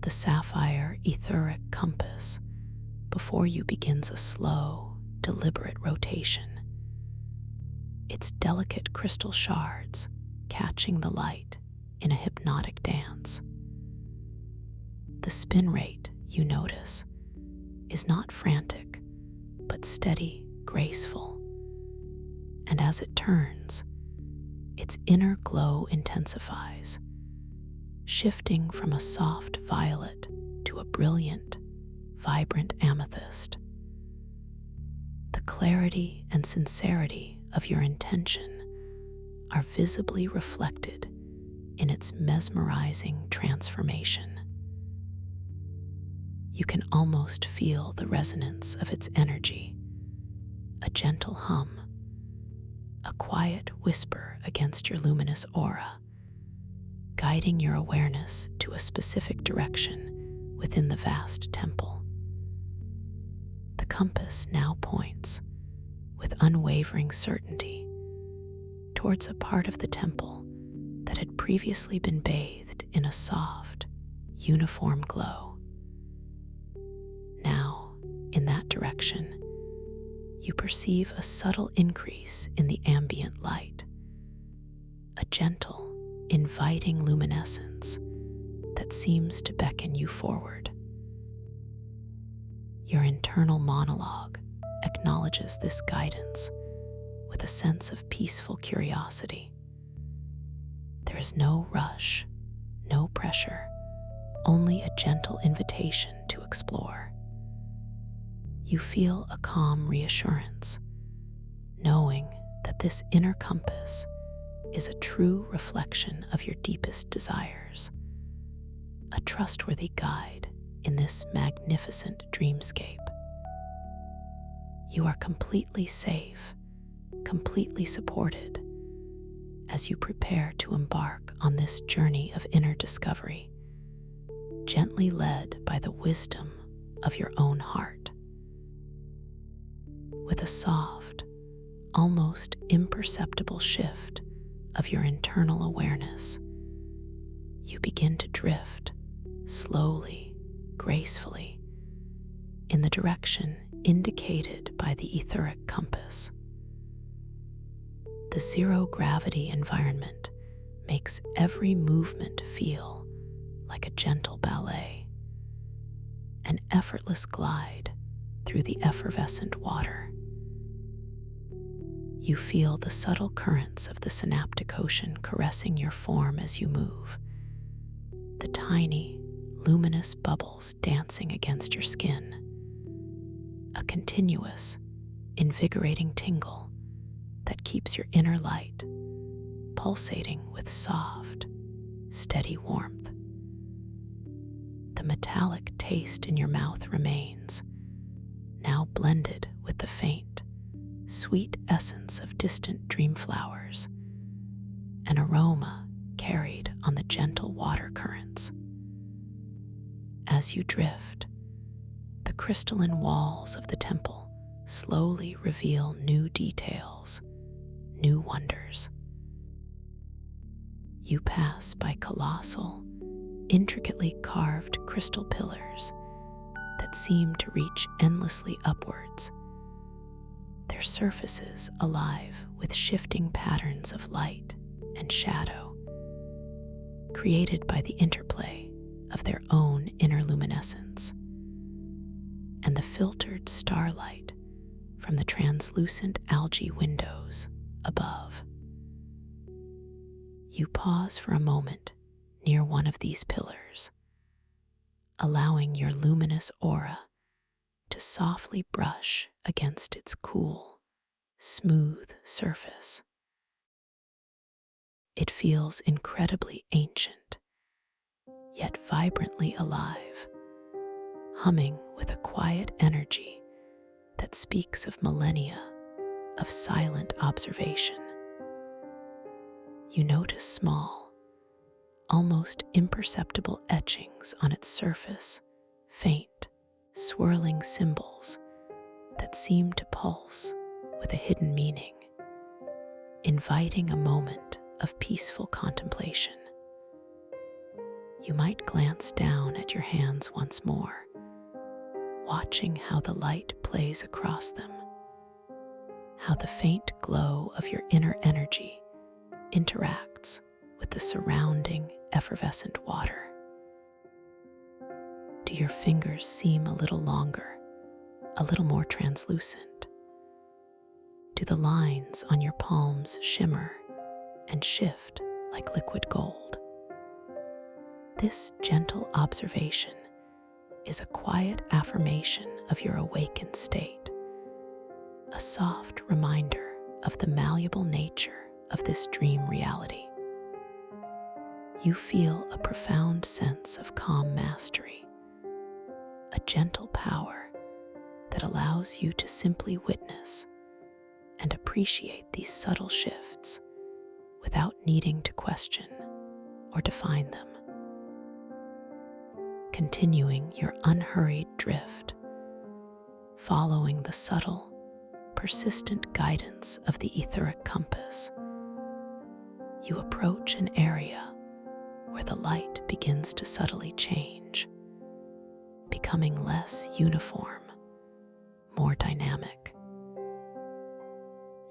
The sapphire etheric compass before you begins a slow, deliberate rotation, its delicate crystal shards catching the light in a hypnotic dance. The spin rate, you notice, is not frantic, but steady, graceful. And as it turns, its inner glow intensifies, shifting from a soft violet to a brilliant, vibrant amethyst. The clarity and sincerity of your intention are visibly reflected in its mesmerizing transformation. You can almost feel the resonance of its energy, a gentle hum, a quiet whisper against your luminous aura, guiding your awareness to a specific direction within the vast temple. The compass now points, with unwavering certainty, towards a part of the temple that had previously been bathed in a soft, uniform glow. Now, in that direction, you perceive a subtle increase in the ambient light, a gentle, inviting luminescence that seems to beckon you forward. Your internal monologue acknowledges this guidance with a sense of peaceful curiosity. There is no rush, no pressure, only a gentle invitation to explore. You feel a calm reassurance, knowing that this inner compass is a true reflection of your deepest desires, a trustworthy guide in this magnificent dreamscape. You are completely safe, completely supported, as you prepare to embark on this journey of inner discovery, gently led by the wisdom of your own heart. With a soft, almost imperceptible shift of your internal awareness, you begin to drift slowly, gracefully, in the direction indicated by the etheric compass. The zero-gravity environment makes every movement feel like a gentle ballet, an effortless glide through the effervescent water. You feel the subtle currents of the synaptic ocean caressing your form as you move, the tiny, luminous bubbles dancing against your skin, a continuous, invigorating tingle that keeps your inner light pulsating with soft, steady warmth. The metallic taste in your mouth remains, now blended with the faint, sweet essence of distant dream flowers, an aroma carried on the gentle water currents. As you drift, the crystalline walls of the temple slowly reveal new details, new wonders. You pass by colossal, intricately carved crystal pillars that seem to reach endlessly upwards, their surfaces alive with shifting patterns of light and shadow, created by the interplay of their own inner luminescence and the filtered starlight from the translucent algae windows above. You pause for a moment near one of these pillars, allowing your luminous aura to softly brush against its cool, smooth surface. It feels incredibly ancient, yet vibrantly alive, humming with a quiet energy that speaks of millennia of silent observation. You notice small, almost imperceptible etchings on its surface, faint, swirling symbols that seem to pulse with a hidden meaning, inviting a moment of peaceful contemplation. You might glance down at your hands once more, watching how the light plays across them, how the faint glow of your inner energy interacts with the surrounding effervescent water. Do your fingers seem a little longer, a little more translucent? Do the lines on your palms shimmer and shift like liquid gold? This gentle observation is a quiet affirmation of your awakened state, a soft reminder of the malleable nature of this dream reality. You feel a profound sense of calm mastery, a gentle power that allows you to simply witness and appreciate these subtle shifts without needing to question or define them. Continuing your unhurried drift, following the subtle, persistent guidance of the etheric compass, you approach an area where the light begins to subtly change, becoming less uniform, more dynamic.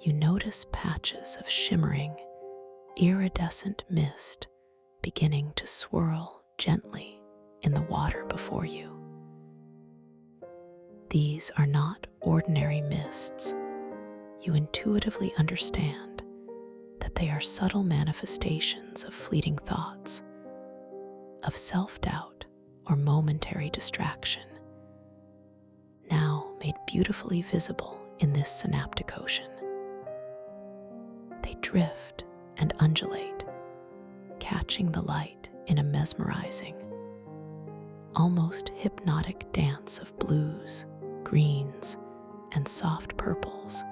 You notice patches of shimmering, iridescent mist beginning to swirl gently in the water before you. These are not ordinary mists. You intuitively understand that they are subtle manifestations of fleeting thoughts, of self-doubt or momentary distraction, now made beautifully visible in this synaptic ocean. They drift and undulate, catching the light in a mesmerizing, almost hypnotic dance of blues, greens, and soft purples,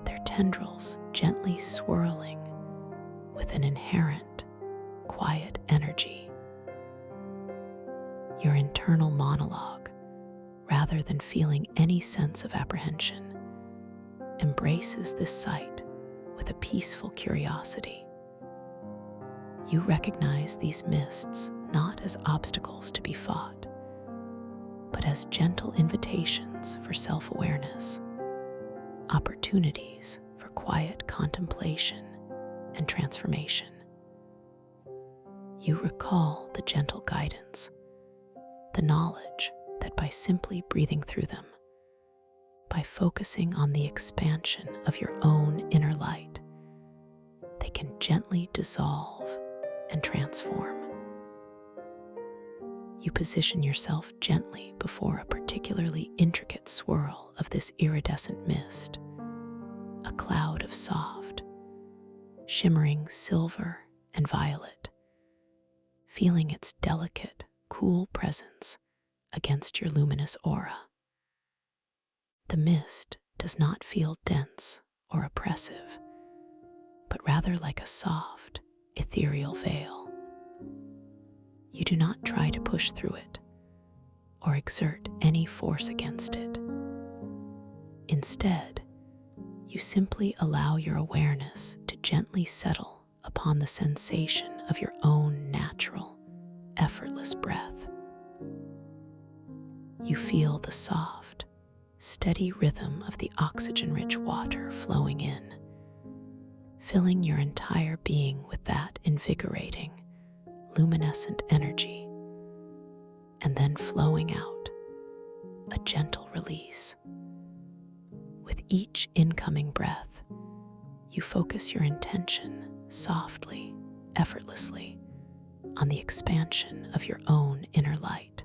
their tendrils gently swirling with an inherent, quiet energy. Your internal monologue, rather than feeling any sense of apprehension, embraces this sight with a peaceful curiosity. You recognize these mists not as obstacles to be fought, but as gentle invitations for self-awareness, opportunities for quiet contemplation and transformation. You recall the gentle guidance, the knowledge that by simply breathing through them, by focusing on the expansion of your own inner light, they can gently dissolve and transform. You position yourself gently before a particularly intricate swirl of this iridescent mist, a cloud of soft, shimmering silver and violet, feeling its delicate, cool presence against your luminous aura. The mist does not feel dense or oppressive, but rather like a soft, ethereal veil. You do not try to push through it or exert any force against it. Instead, you simply allow your awareness to gently settle upon the sensation of your own natural, effortless breath. You feel the soft, steady rhythm of the oxygen-rich water flowing in, filling your entire being with that invigorating, luminescent energy, and then flowing out, a gentle release. With each incoming breath, you focus your intention softly, effortlessly, on the expansion of your own inner light.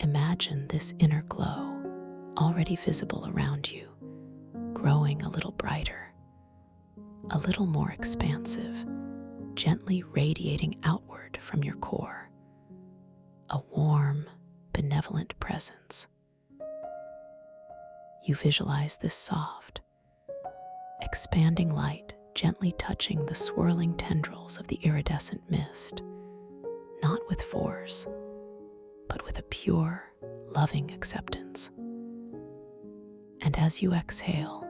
Imagine this inner glow, already visible around you, growing a little brighter, a little more expansive, gently radiating outward from your core, a warm, benevolent presence. You visualize this soft, expanding light gently touching the swirling tendrils of the iridescent mist, not with force, but with a pure, loving acceptance. And as you exhale,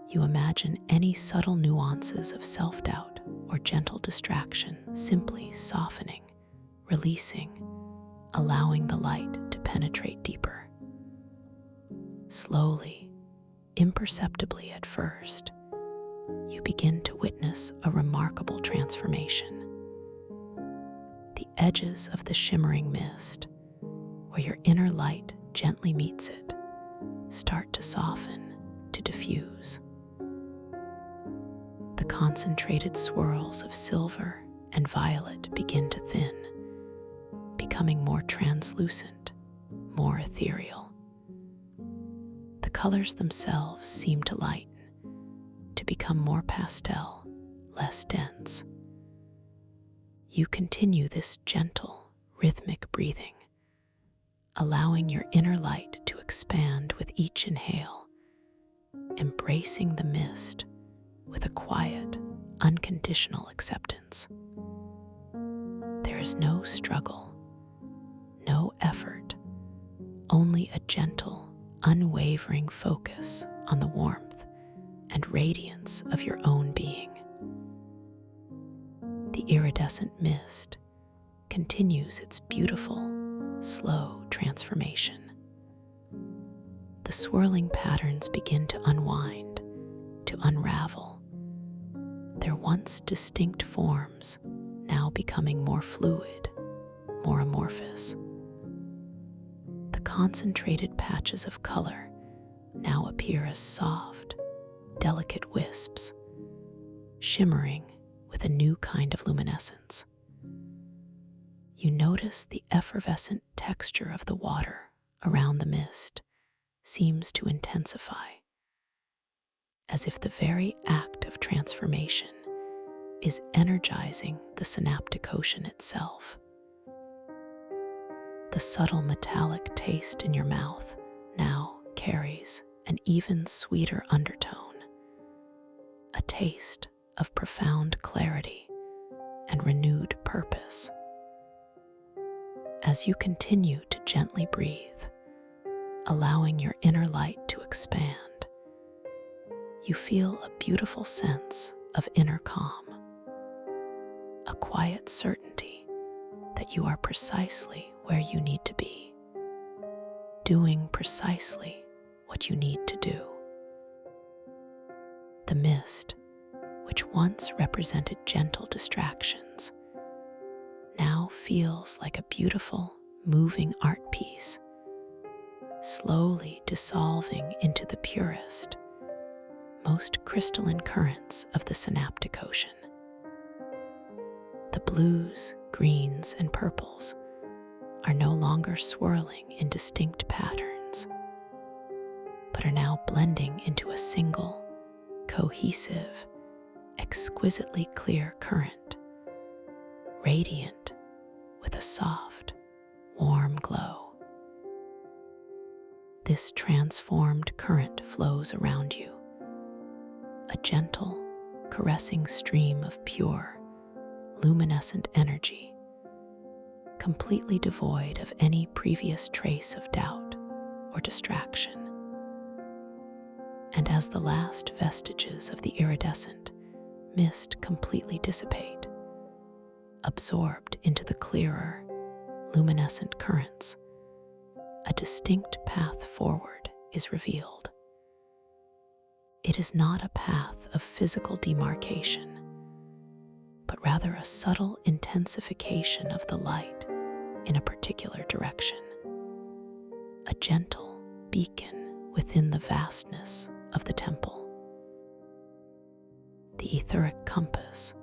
you imagine any subtle nuances of self-doubt or gentle distraction simply softening, releasing, allowing the light to penetrate deeper. Slowly, imperceptibly at first, you begin to witness a remarkable transformation. The edges of the shimmering mist, where your inner light gently meets it, start to soften, to diffuse. The concentrated swirls of silver and violet begin to thin, becoming more translucent, more ethereal. The colors themselves seem to lighten, to become more pastel, less dense. You continue this gentle, rhythmic breathing, allowing your inner light to expand with each inhale, embracing the mist with a quiet, unconditional acceptance. There is no struggle, no effort, only a gentle, unwavering focus on the warmth and radiance of your own being. The iridescent mist continues its beautiful, slow transformation. The swirling patterns begin to unwind, to unravel, their once distinct forms now becoming more fluid, more amorphous. The concentrated patches of color now appear as soft, delicate wisps, shimmering with a new kind of luminescence. You notice the effervescent texture of the water around the mist seems to intensify, as if the very act of transformation is energizing the synaptic ocean itself. The subtle metallic taste in your mouth now carries an even sweeter undertone, a taste of profound clarity and renewed purpose. As you continue to gently breathe, allowing your inner light to expand, you feel a beautiful sense of inner calm, a quiet certainty that you are precisely where you need to be, doing precisely what you need to do. The mist, which once represented gentle distractions, now feels like a beautiful, moving art piece, slowly dissolving into the purest, most crystalline currents of the synaptic ocean. The blues, greens, and purples are no longer swirling in distinct patterns, but are now blending into a single, cohesive, exquisitely clear current, radiant with a soft, warm glow. This transformed current flows around you, a gentle, caressing stream of pure, luminescent energy, completely devoid of any previous trace of doubt or distraction. And as the last vestiges of the iridescent mist completely dissipate, absorbed into the clearer, luminescent currents, a distinct path forward is revealed. It is not a path of physical demarcation, but rather a subtle intensification of the light in a particular direction, a gentle beacon within the vastness of the temple. The etheric compass,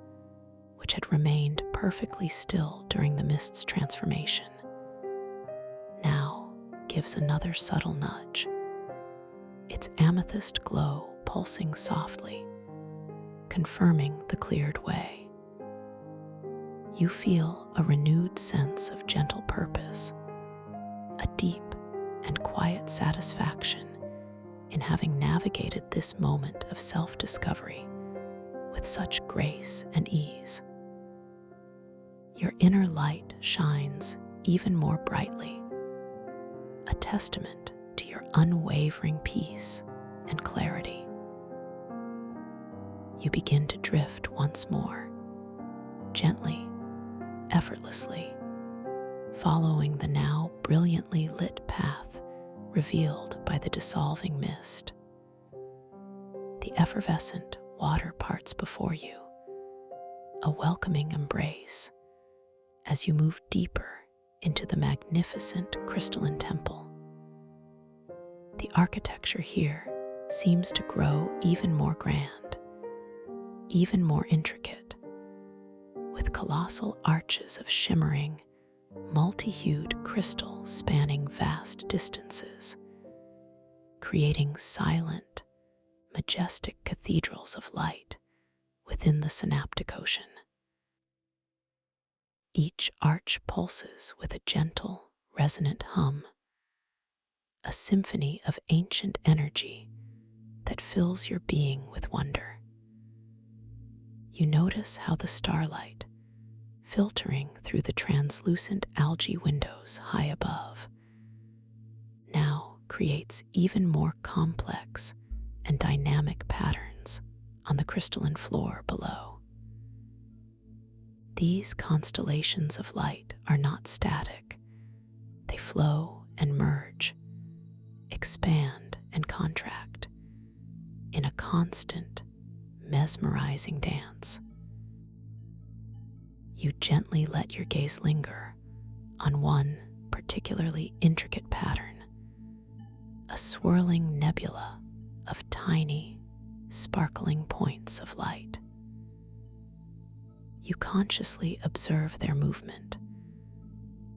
which had remained perfectly still during the mist's transformation, now gives another subtle nudge, its amethyst glow pulsing softly, confirming the cleared way. You feel a renewed sense of gentle purpose, a deep and quiet satisfaction in having navigated this moment of self-discovery with such grace and ease. Your inner light shines even more brightly, a testament to your unwavering peace and clarity. You begin to drift once more, gently, effortlessly, following the now brilliantly lit path revealed by the dissolving mist. The effervescent water parts before you, a welcoming embrace as you move deeper into the magnificent crystalline temple. The architecture here seems to grow even more grand, even more intricate, with colossal arches of shimmering, multi-hued crystal spanning vast distances, creating silent, majestic cathedrals of light within the synaptic ocean. Each arch pulses with a gentle, resonant hum, a symphony of ancient energy that fills your being with wonder. You notice how the starlight, filtering through the translucent algae windows high above, now creates even more complex and dynamic patterns on the crystalline floor below. These constellations of light are not static. They flow and merge, expand and contract in a constant, mesmerizing dance. You gently let your gaze linger on one particularly intricate pattern, a swirling nebula of tiny, sparkling points of light. You consciously observe their movement,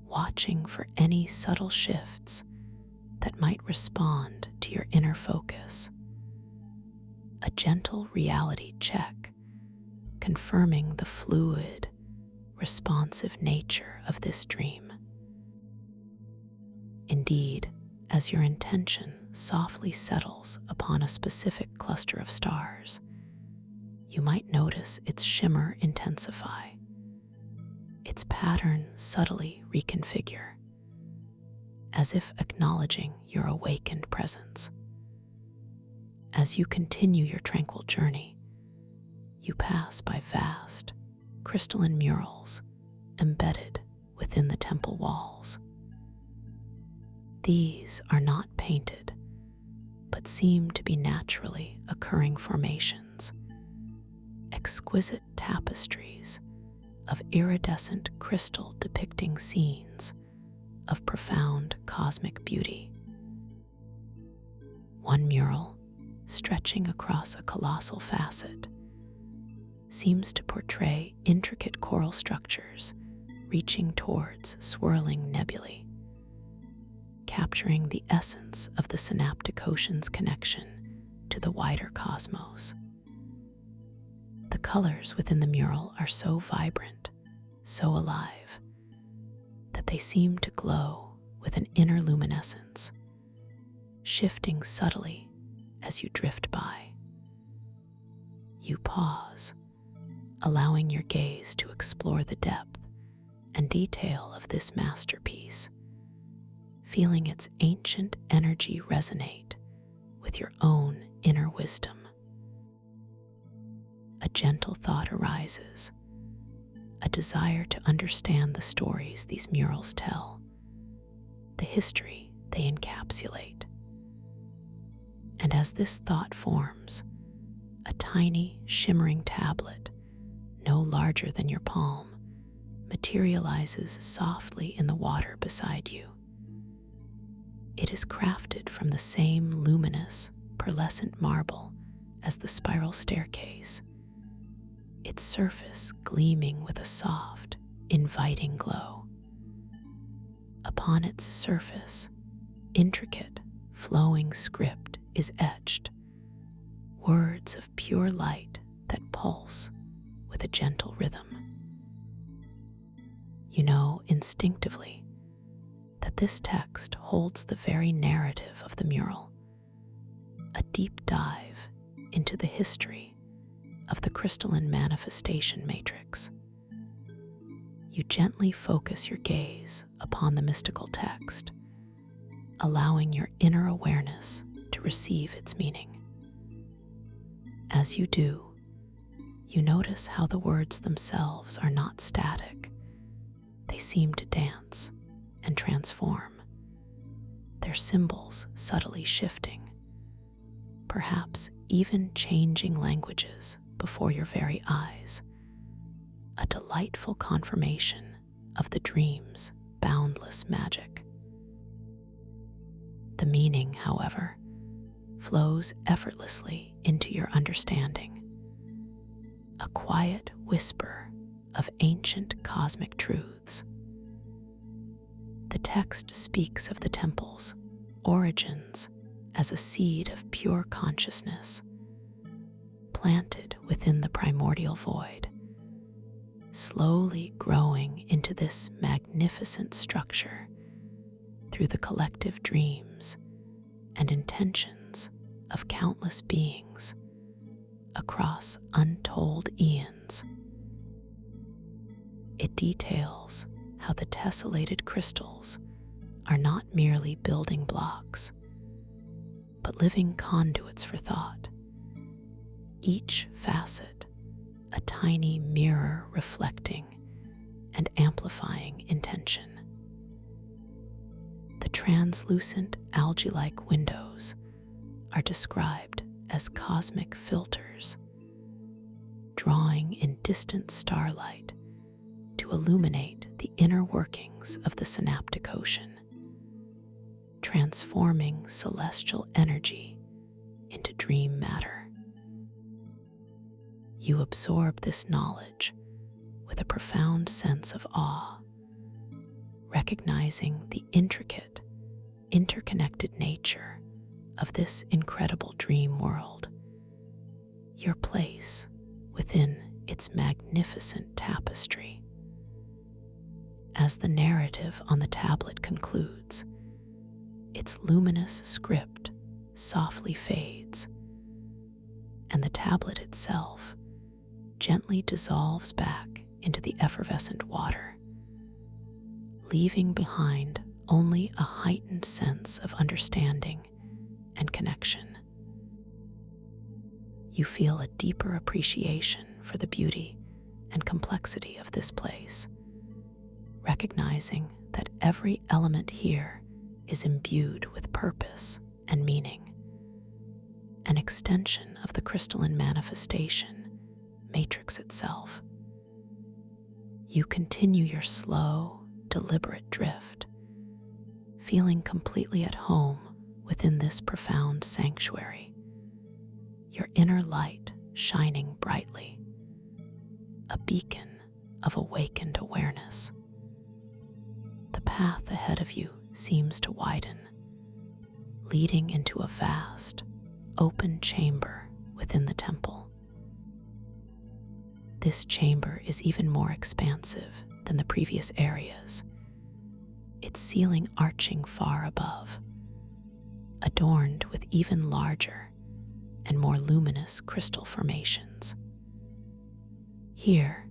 watching for any subtle shifts that might respond to your inner focus. A gentle reality check, confirming the fluid, responsive nature of this dream. Indeed, as your intention softly settles upon a specific cluster of stars, you might notice its shimmer intensify, its pattern subtly reconfigure, as if acknowledging your awakened presence. As you continue your tranquil journey, you pass by vast, crystalline murals embedded within the temple walls. These are not painted, but seem to be naturally occurring formations, exquisite tapestries of iridescent crystal depicting scenes of profound cosmic beauty. One mural, stretching across a colossal facet, seems to portray intricate coral structures reaching towards swirling nebulae, capturing the essence of the synaptic ocean's connection to the wider cosmos. The colors within the mural are so vibrant, so alive, that they seem to glow with an inner luminescence, shifting subtly as you drift by. You pause, allowing your gaze to explore the depth and detail of this masterpiece, feeling its ancient energy resonate with your own inner wisdom. A gentle thought arises, a desire to understand the stories these murals tell, the history they encapsulate. And as this thought forms, a tiny, shimmering tablet, no larger than your palm, materializes softly in the water beside you. It is crafted from the same luminous, pearlescent marble as the spiral staircase, its surface gleaming with a soft, inviting glow. Upon its surface, intricate, flowing script is etched, words of pure light that pulse with a gentle rhythm. You know instinctively that this text holds the very narrative of the mural, a deep dive into the history of the crystalline manifestation matrix. You gently focus your gaze upon the mystical text, allowing your inner awareness to receive its meaning. As you do, you notice how the words themselves are not static. They seem to dance and transform, their symbols subtly shifting, perhaps even changing languages before your very eyes, a delightful confirmation of the dream's boundless magic. The meaning, however, flows effortlessly into your understanding, a quiet whisper of ancient cosmic truths. The text speaks of the temple's origins as a seed of pure consciousness, planted within the primordial void, slowly growing into this magnificent structure through the collective dreams and intentions of countless beings across untold eons. It details how the tessellated crystals are not merely building blocks, but living conduits for thought, each facet a tiny mirror reflecting and amplifying intention. The translucent algae-like windows are described as cosmic filters, drawing in distant starlight to illuminate the inner workings of the synaptic ocean, transforming celestial energy into dream matter. You absorb this knowledge with a profound sense of awe, recognizing the intricate, interconnected nature of this incredible dream world, your place within its magnificent tapestry. As the narrative on the tablet concludes, its luminous script softly fades, and the tablet itself gently dissolves back into the effervescent water, leaving behind only a heightened sense of understanding and connection. You feel a deeper appreciation for the beauty and complexity of this place, recognizing that every element here is imbued with purpose and meaning, an extension of the crystalline manifestation matrix itself. You continue your slow, deliberate drift, feeling completely at home within this profound sanctuary, your inner light shining brightly, a beacon of awakened awareness. The path ahead of you seems to widen, leading into a vast, open chamber within the temple. This chamber is even more expansive than the previous areas, its ceiling arching far above, adorned with even larger and more luminous crystal formations. Here,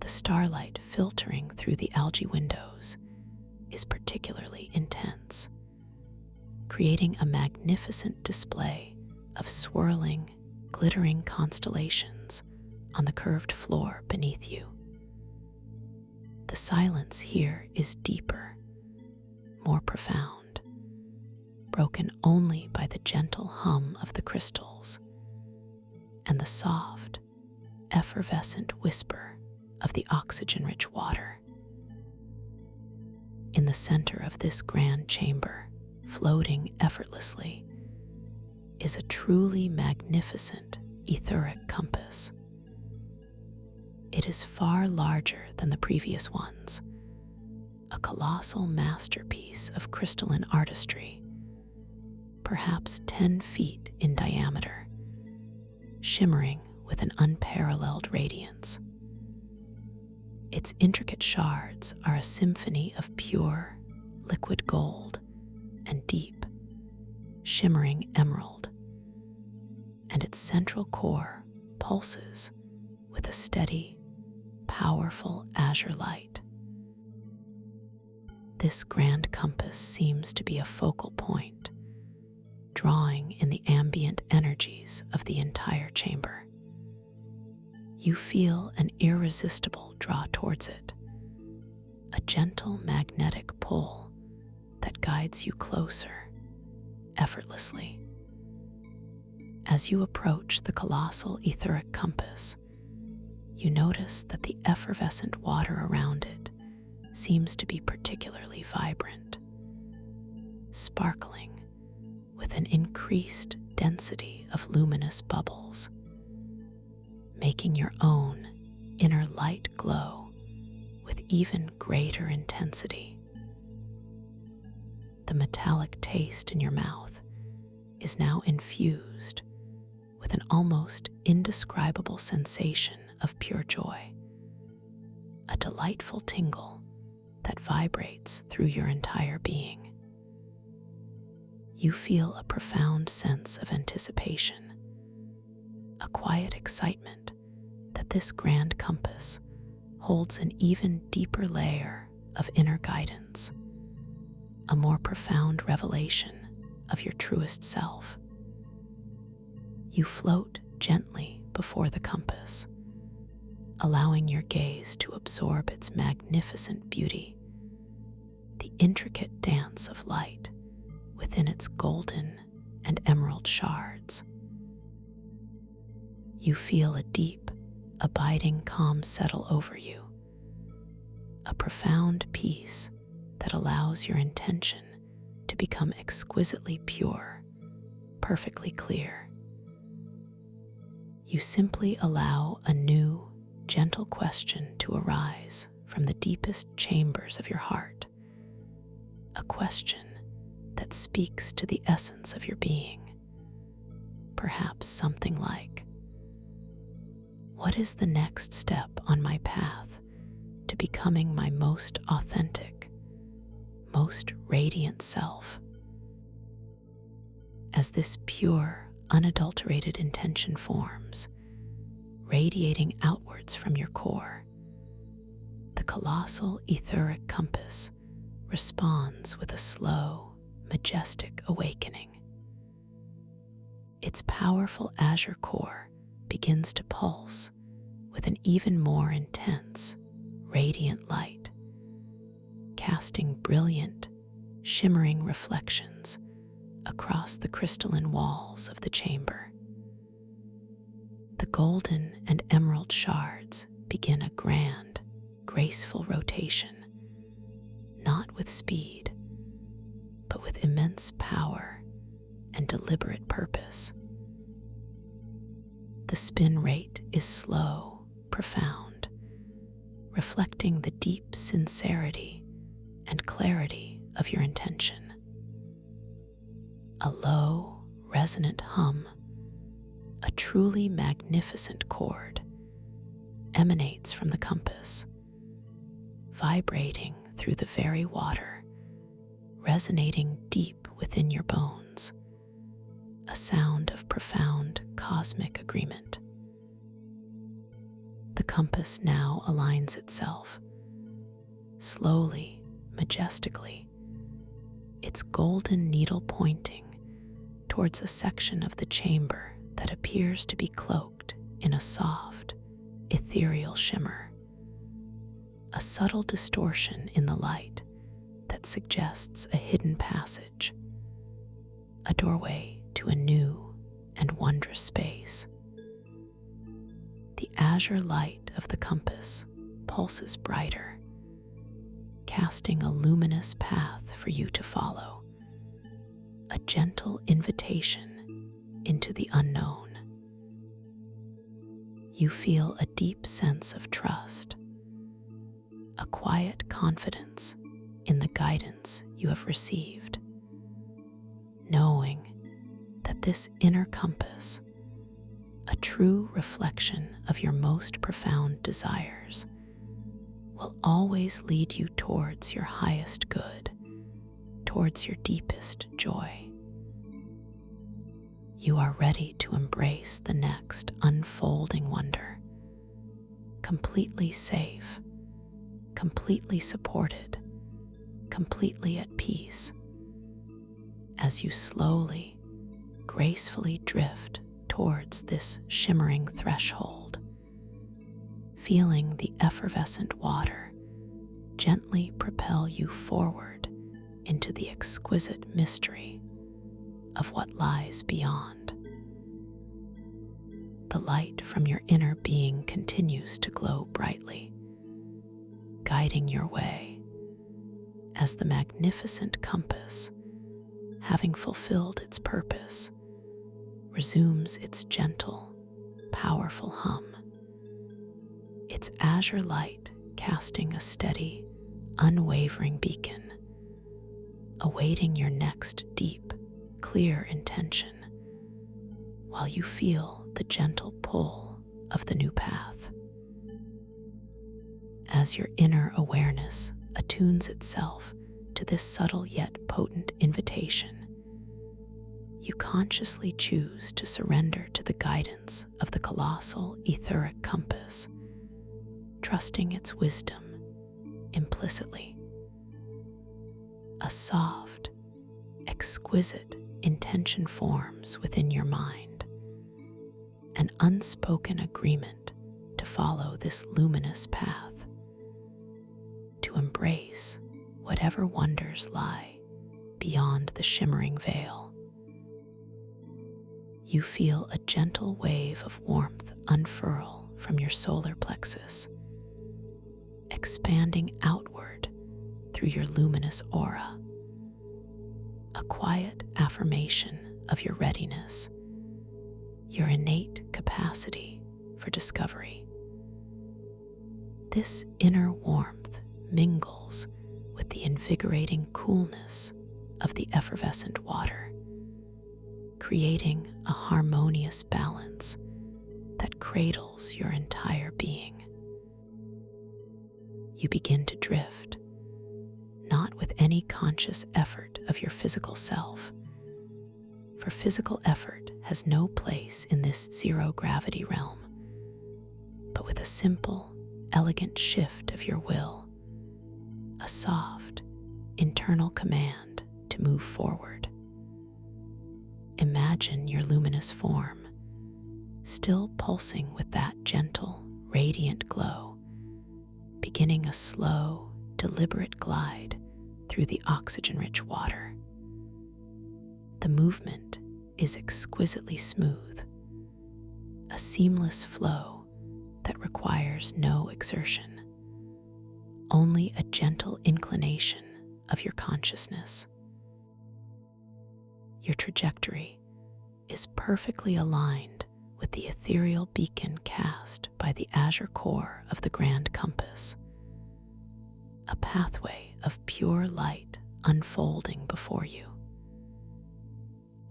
the starlight filtering through the algae windows is particularly intense, creating a magnificent display of swirling, glittering constellations on the curved floor beneath you. The silence here is deeper, more profound, broken only by the gentle hum of the crystals and the soft, effervescent whisper of the oxygen-rich water. In the center of this grand chamber, floating effortlessly, is a truly magnificent etheric compass. It is far larger than the previous ones, a colossal masterpiece of crystalline artistry, perhaps 10 feet in diameter, shimmering with an unparalleled radiance. Its intricate shards are a symphony of pure, liquid gold and deep, shimmering emerald, and its central core pulses with a steady, powerful azure light. This grand compass seems to be a focal point, drawing in the ambient energies of the entire chamber. You feel an irresistible draw towards it, a gentle magnetic pull that guides you closer, effortlessly. As you approach the colossal etheric compass, you notice that the effervescent water around it seems to be particularly vibrant, sparkling with an increased density of luminous bubbles, making your own inner light glow with even greater intensity. The metallic taste in your mouth is now infused with an almost indescribable sensation of pure joy, a delightful tingle that vibrates through your entire being. you feel a profound sense of anticipation, a quiet excitement that this grand compass holds an even deeper layer of inner guidance, a more profound revelation of your truest self. You float gently before the compass, allowing your gaze to absorb its magnificent beauty, the intricate dance of light within its golden and emerald shards. You feel a deep, abiding calm settle over you, a profound peace that allows your intention to become exquisitely pure, perfectly clear. You simply allow a new, gentle question to arise from the deepest chambers of your heart, a question that speaks to the essence of your being. Perhaps something like, what is the next step on my path to becoming my most authentic, most radiant self? As this pure, unadulterated intention forms, radiating outwards from your core, the colossal etheric compass responds with a slow, majestic awakening. Its powerful azure core begins to pulse with an even more intense, radiant light, casting brilliant, shimmering reflections across the crystalline walls of the chamber. The golden and emerald shards begin a grand, graceful rotation, not with speed, but with immense power and deliberate purpose. The spin rate is slow, profound, reflecting the deep sincerity and clarity of your intention. A low, resonant hum, a truly magnificent chord, emanates from the compass, vibrating through the very water, resonating deep within your bones, a sound of profound cosmic agreement. The compass now aligns itself, slowly, majestically, its golden needle pointing towards a section of the chamber that appears to be cloaked in a soft, ethereal shimmer, a subtle distortion in the light that suggests a hidden passage, a doorway to a new and wondrous space. The azure light of the compass pulses brighter, casting a luminous path for you to follow, a gentle invitation into the unknown. You feel a deep sense of trust, a quiet confidence in the guidance you have received, knowing that this inner compass, a true reflection of your most profound desires, will always lead you towards your highest good, towards your deepest joy. You are ready to embrace the next unfolding wonder, completely safe, completely supported, completely at peace, as you slowly, gracefully drift towards this shimmering threshold, feeling the effervescent water gently propel you forward into the exquisite mystery of what lies beyond. The light from your inner being continues to glow brightly, guiding your way as the magnificent compass, having fulfilled its purpose, resumes its gentle, powerful hum, its azure light casting a steady, unwavering beacon, awaiting your next deep, clear intention, while you feel the gentle pull of the new path. As your inner awareness attunes itself to this subtle yet potent invitation, you consciously choose to surrender to the guidance of the colossal etheric compass, trusting its wisdom implicitly. A soft, exquisite intention forms within your mind, an unspoken agreement to follow this luminous path, to embrace whatever wonders lie beyond the shimmering veil. You feel a gentle wave of warmth unfurl from your solar plexus, expanding outward through your luminous aura, a quiet affirmation of your readiness, your innate capacity for discovery. This inner warmth mingles with the invigorating coolness of the effervescent water, creating a harmonious balance that cradles your entire being. You begin to drift, not with any conscious effort of your physical self, for physical effort has no place in this zero-gravity realm, but with a simple, elegant shift of your will, a soft, internal command to move forward. Imagine your luminous form, still pulsing with that gentle, radiant glow, beginning a slow, deliberate glide through the oxygen-rich water. The movement is exquisitely smooth, a seamless flow that requires no exertion, only a gentle inclination of your consciousness. Your trajectory is perfectly aligned with the ethereal beacon cast by the azure core of the grand compass, a pathway of pure light unfolding before you.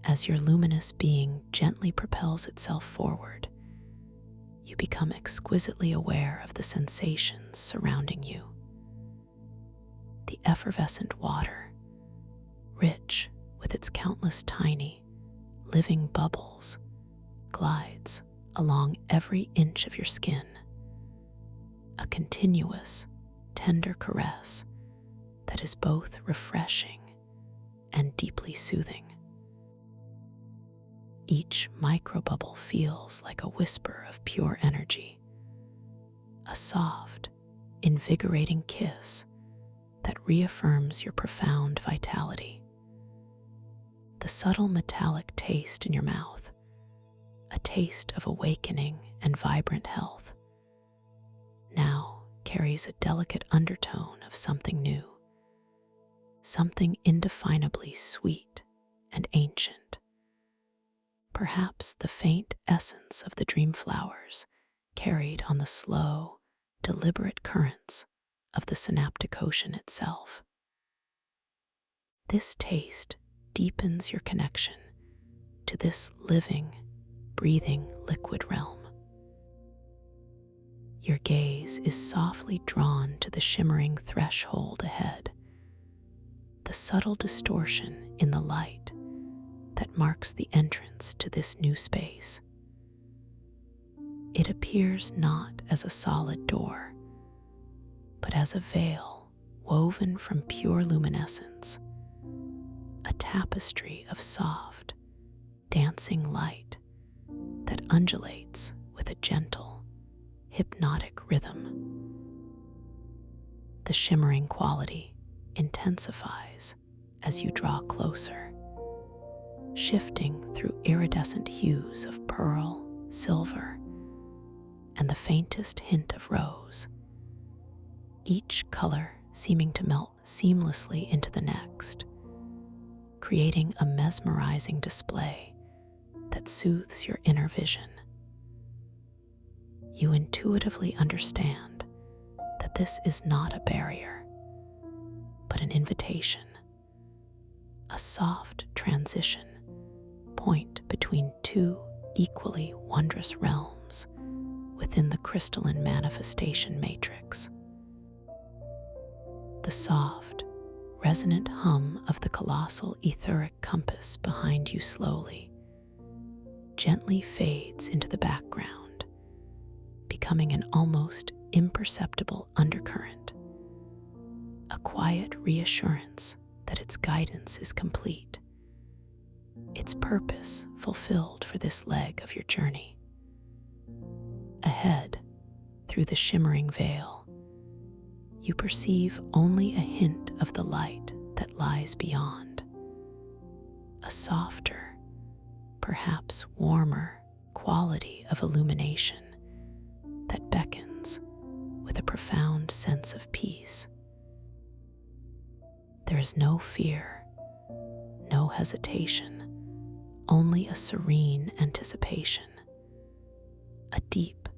As your luminous being gently propels itself forward, you become exquisitely aware of the sensations surrounding you. The effervescent water, rich with its countless tiny, living bubbles, glides along every inch of your skin, a continuous, tender caress that is both refreshing and deeply soothing. Each microbubble feels like a whisper of pure energy, a soft, invigorating kiss that reaffirms your profound vitality. The subtle metallic taste in your mouth, a taste of awakening and vibrant health, now carries a delicate undertone of something new, something indefinably sweet and ancient. Perhaps the faint essence of the dream flowers carried on the slow, deliberate currents of the synaptic ocean itself. This taste deepens your connection to this living, breathing liquid realm. Your gaze is softly drawn to the shimmering threshold ahead, the subtle distortion in the light that marks the entrance to this new space. It appears not as a solid door, but as a veil woven from pure luminescence, a tapestry of soft, dancing light that undulates with a gentle, hypnotic rhythm. The shimmering quality intensifies as you draw closer, shifting through iridescent hues of pearl, silver, and the faintest hint of rose, each color seeming to melt seamlessly into the next, creating a mesmerizing display that soothes your inner vision. You intuitively understand that this is not a barrier, but an invitation, a soft transition point between two equally wondrous realms within the crystalline manifestation matrix. The soft, resonant hum of the colossal etheric compass behind you slowly, gently fades into the background, becoming an almost imperceptible undercurrent, a quiet reassurance that its guidance is complete, its purpose fulfilled for this leg of your journey. Ahead, through the shimmering veil, you perceive only a hint of the light that lies beyond, a softer, perhaps warmer quality of illumination that beckons with a profound sense of peace. There is no fear, no hesitation, only a serene anticipation, a deep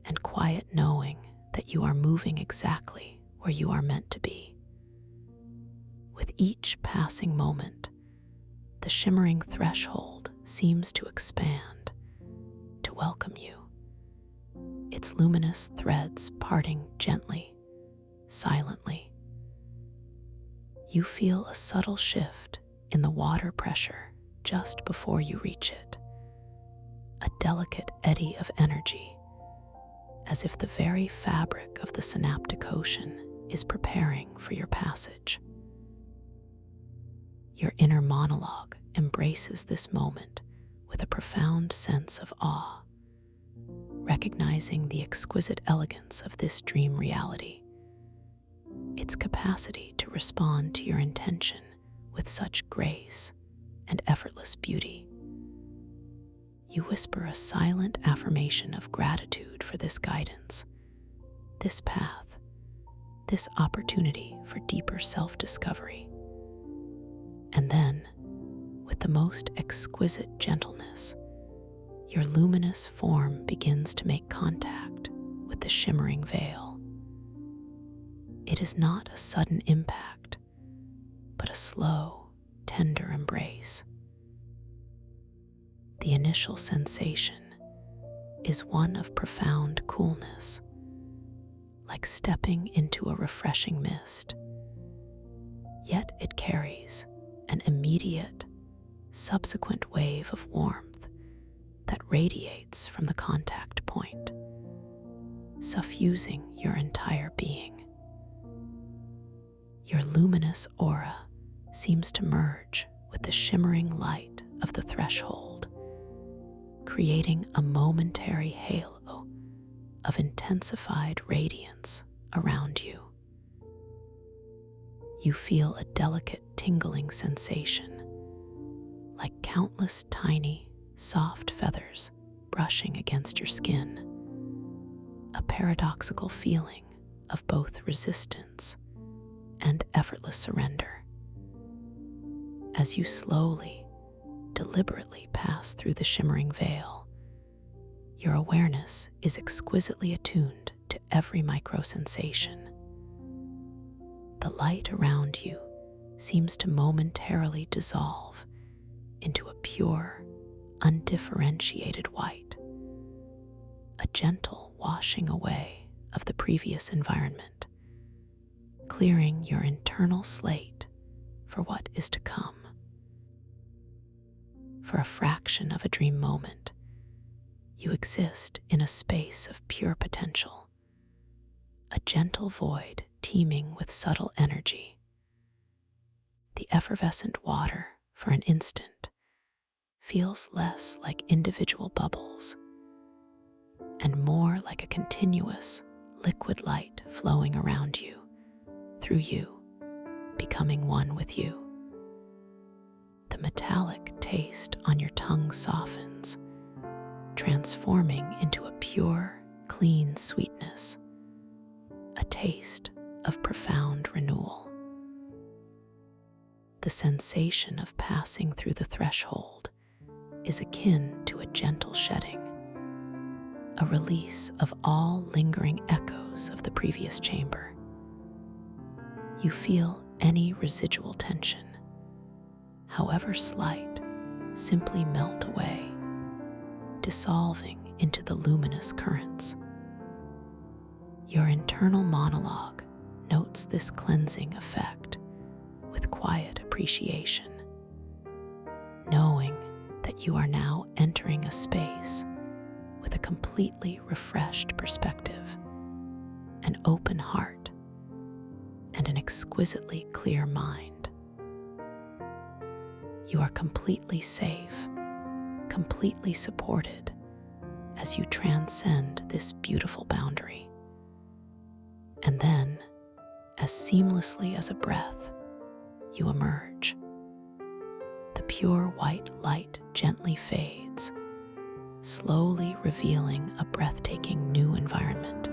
and quiet knowing that you are moving exactly where you are meant to be. With each passing moment, the shimmering threshold seems to expand, to welcome you, its luminous threads parting gently, silently. You feel a subtle shift in the water pressure just before you reach it, a delicate eddy of energy, as if the very fabric of the synaptic ocean is preparing for your passage. Your inner monologue embraces this moment with a profound sense of awe, recognizing the exquisite elegance of this dream reality, its capacity to respond to your intention with such grace and effortless beauty. You whisper a silent affirmation of gratitude for this guidance, this path, this opportunity for deeper self-discovery. And then, with the most exquisite gentleness, your luminous form begins to make contact with the shimmering veil. It is not a sudden impact, but a slow, tender embrace. The initial sensation is one of profound coolness, like stepping into a refreshing mist. Yet it carries an immediate, subsequent wave of warmth that radiates from the contact point, suffusing your entire being. Your luminous aura seems to merge with the shimmering light of the threshold, creating a momentary halo of intensified radiance around you. You feel a delicate tingling sensation, like countless tiny, soft feathers brushing against your skin, a paradoxical feeling of both resistance and effortless surrender. As you slowly, deliberately pass through the shimmering veil, your awareness is exquisitely attuned to every micro-sensation. The light around you seems to momentarily dissolve into a pure, undifferentiated white, a gentle washing away of the previous environment, clearing your internal slate for what is to come. For a fraction of a dream moment, you exist in a space of pure potential, a gentle void teeming with subtle energy. The effervescent water, for an instant, feels less like individual bubbles and more like a continuous, liquid light flowing around you, through you, becoming one with you. The metallic taste on your tongue softens, transforming into a pure, clean sweetness, a taste of profound renewal. The sensation of passing through the threshold is akin to a gentle shedding, a release of all lingering echoes of the previous chamber. You feel any residual tension, however slight, simply melt away, dissolving into the luminous currents. Your internal monologue notes this cleansing effect with quiet appreciation, knowing that you are now entering a space with a completely refreshed perspective, an open heart, and an exquisitely clear mind. You are completely safe, completely supported as you transcend this beautiful boundary. And then, as seamlessly as a breath, you emerge. The pure white light gently fades, slowly revealing a breathtaking new environment,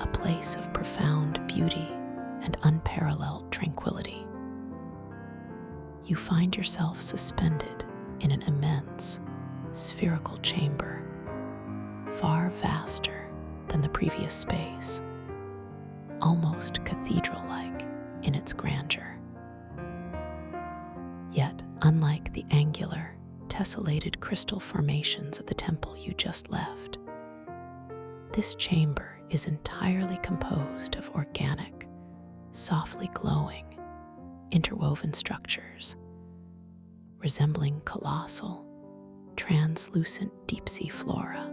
a place of profound beauty and unparalleled tranquility. You find yourself suspended in an immense, spherical chamber, far vaster than the previous space, almost cathedral-like in its grandeur. Yet, unlike the angular, tessellated crystal formations of the temple you just left, this chamber is entirely composed of organic, softly glowing, interwoven structures, resembling colossal, translucent deep-sea flora.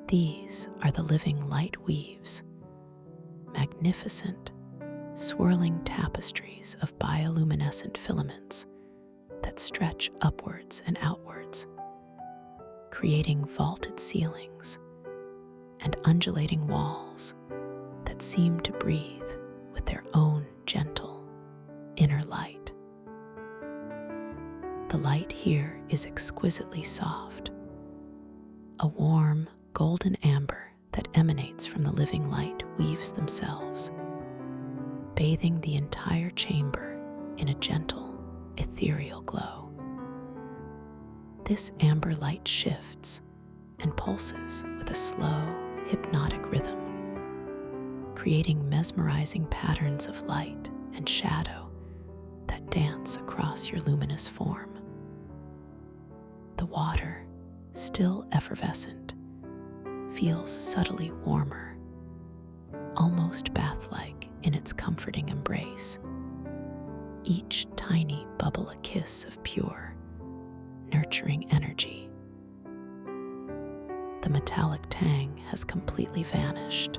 These are the living light weaves, magnificent, swirling tapestries of bioluminescent filaments that stretch upwards and outwards, creating vaulted ceilings and undulating walls that seem to breathe with their own gentle inner light. The light here is exquisitely soft, a warm golden amber that emanates from the living light weaves themselves, bathing the entire chamber in a gentle, ethereal glow. This amber light shifts and pulses with a slow, hypnotic rhythm, creating mesmerizing patterns of light and shadow that dance across your luminous form. The water, still effervescent, feels subtly warmer, almost bath-like in its comforting embrace, each tiny bubble a kiss of pure, nurturing energy. The metallic tang has completely vanished,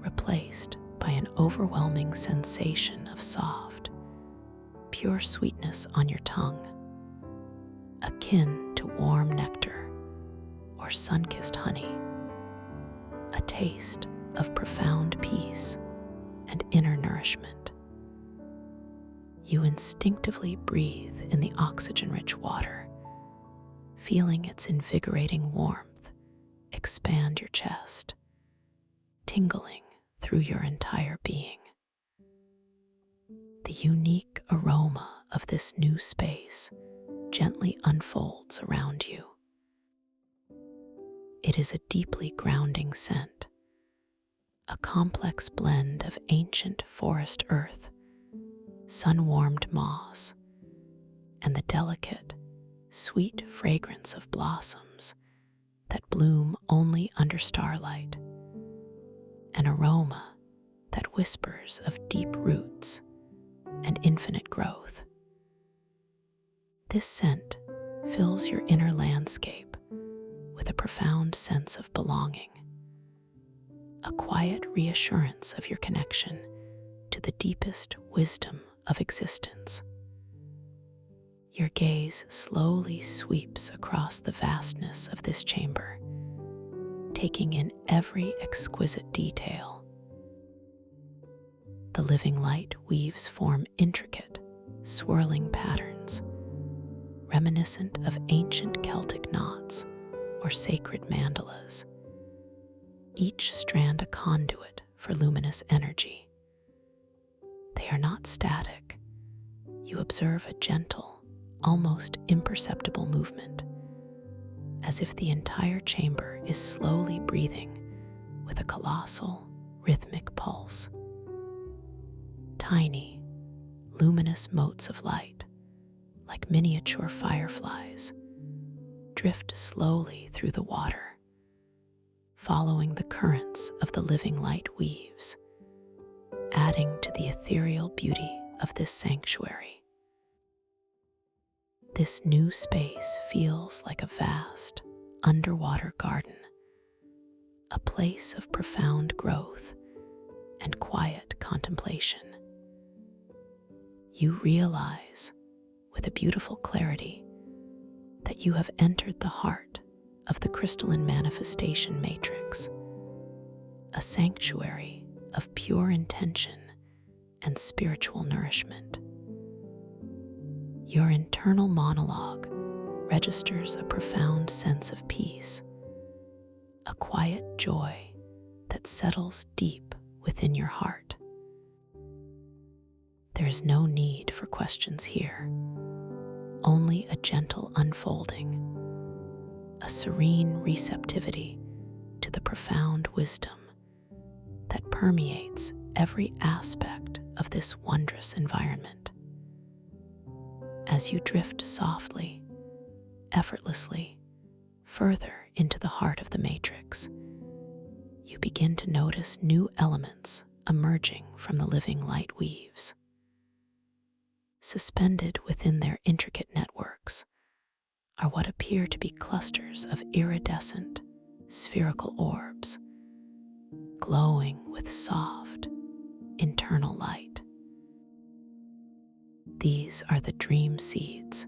replaced by an overwhelming sensation of soft, pure sweetness on your tongue, akin to warm nectar or sun-kissed honey, a taste of profound peace and inner nourishment. You instinctively breathe in the oxygen-rich water, feeling its invigorating warmth expand your chest, tingling through your entire being. The unique aroma of this new space gently unfolds around you. It is a deeply grounding scent, a complex blend of ancient forest earth, sun-warmed moss, and the delicate, sweet fragrance of blossoms that bloom only under starlight, an aroma that whispers of deep roots and infinite growth. This scent fills your inner landscape with a profound sense of belonging, a quiet reassurance of your connection to the deepest wisdom of existence. Your gaze slowly sweeps across the vastness of this chamber, taking in every exquisite detail. The living light weaves form intricate, swirling patterns, reminiscent of ancient Celtic knots or sacred mandalas, each strand a conduit for luminous energy. They are not static. You observe a gentle, almost imperceptible movement, as if the entire chamber is slowly breathing with a colossal, rhythmic pulse. Tiny, luminous motes of light, like miniature fireflies, drift slowly through the water, following the currents of the living light weaves, adding to the ethereal beauty of this sanctuary. This new space feels like a vast, underwater garden, a place of profound growth and quiet contemplation. You realize, with a beautiful clarity, that you have entered the heart of the crystalline manifestation matrix, a sanctuary of pure intention and spiritual nourishment. Your internal monologue registers a profound sense of peace, a quiet joy that settles deep within your heart. There is no need for questions here, only a gentle unfolding, a serene receptivity to the profound wisdom that permeates every aspect of this wondrous environment. As you drift softly, effortlessly, further into the heart of the matrix, you begin to notice new elements emerging from the living light weaves. Suspended within their intricate networks are what appear to be clusters of iridescent, spherical orbs, glowing with soft, internal light. These are the dream seeds,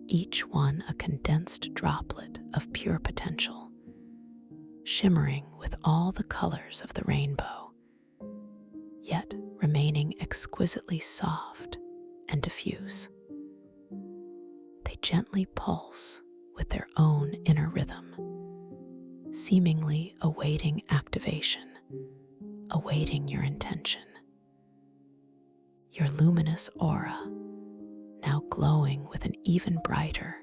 each one a condensed droplet of pure potential, shimmering with all the colors of the rainbow, yet remaining exquisitely soft and diffuse. They gently pulse with their own inner rhythm, seemingly awaiting activation, awaiting your intention. Your luminous aura, now glowing with an even brighter,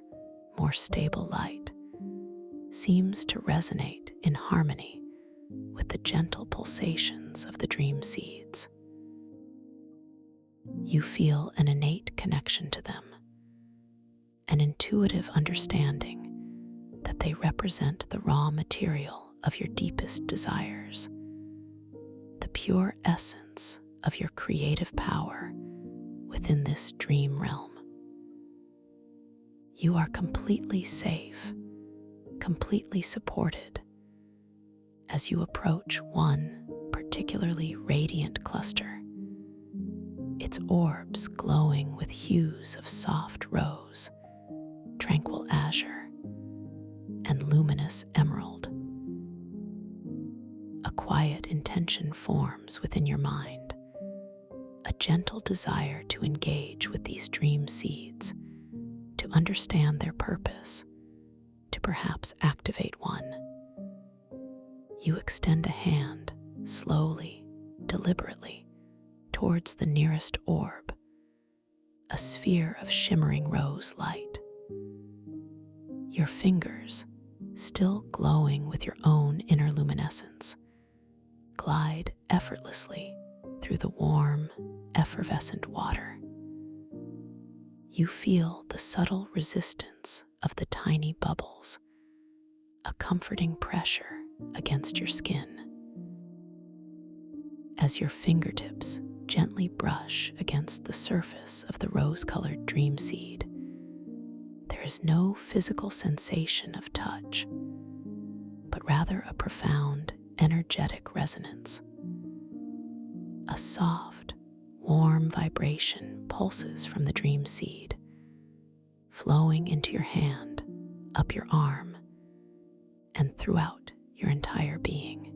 more stable light, seems to resonate in harmony with the gentle pulsations of the dream seeds. You feel an innate connection to them, an intuitive understanding that they represent the raw material of your deepest desires, the pure essence of your creative power within this dream realm. You are completely safe, completely supported as you approach one particularly radiant cluster, its orbs glowing with hues of soft rose, tranquil azure, and luminous emerald. A quiet intention forms within your mind, a gentle desire to engage with these dream seeds, to understand their purpose, to perhaps activate one. You extend a hand, slowly, deliberately, towards the nearest orb, a sphere of shimmering rose light. Your fingers, still glowing with your own inner luminescence, glide effortlessly through the warm, effervescent water. You feel the subtle resistance of the tiny bubbles, a comforting pressure against your skin. As your fingertips gently brush against the surface of the rose-colored dream seed, there is no physical sensation of touch, but rather a profound, energetic resonance. A soft, warm vibration pulses from the dream seed, flowing into your hand, up your arm, and throughout your entire being.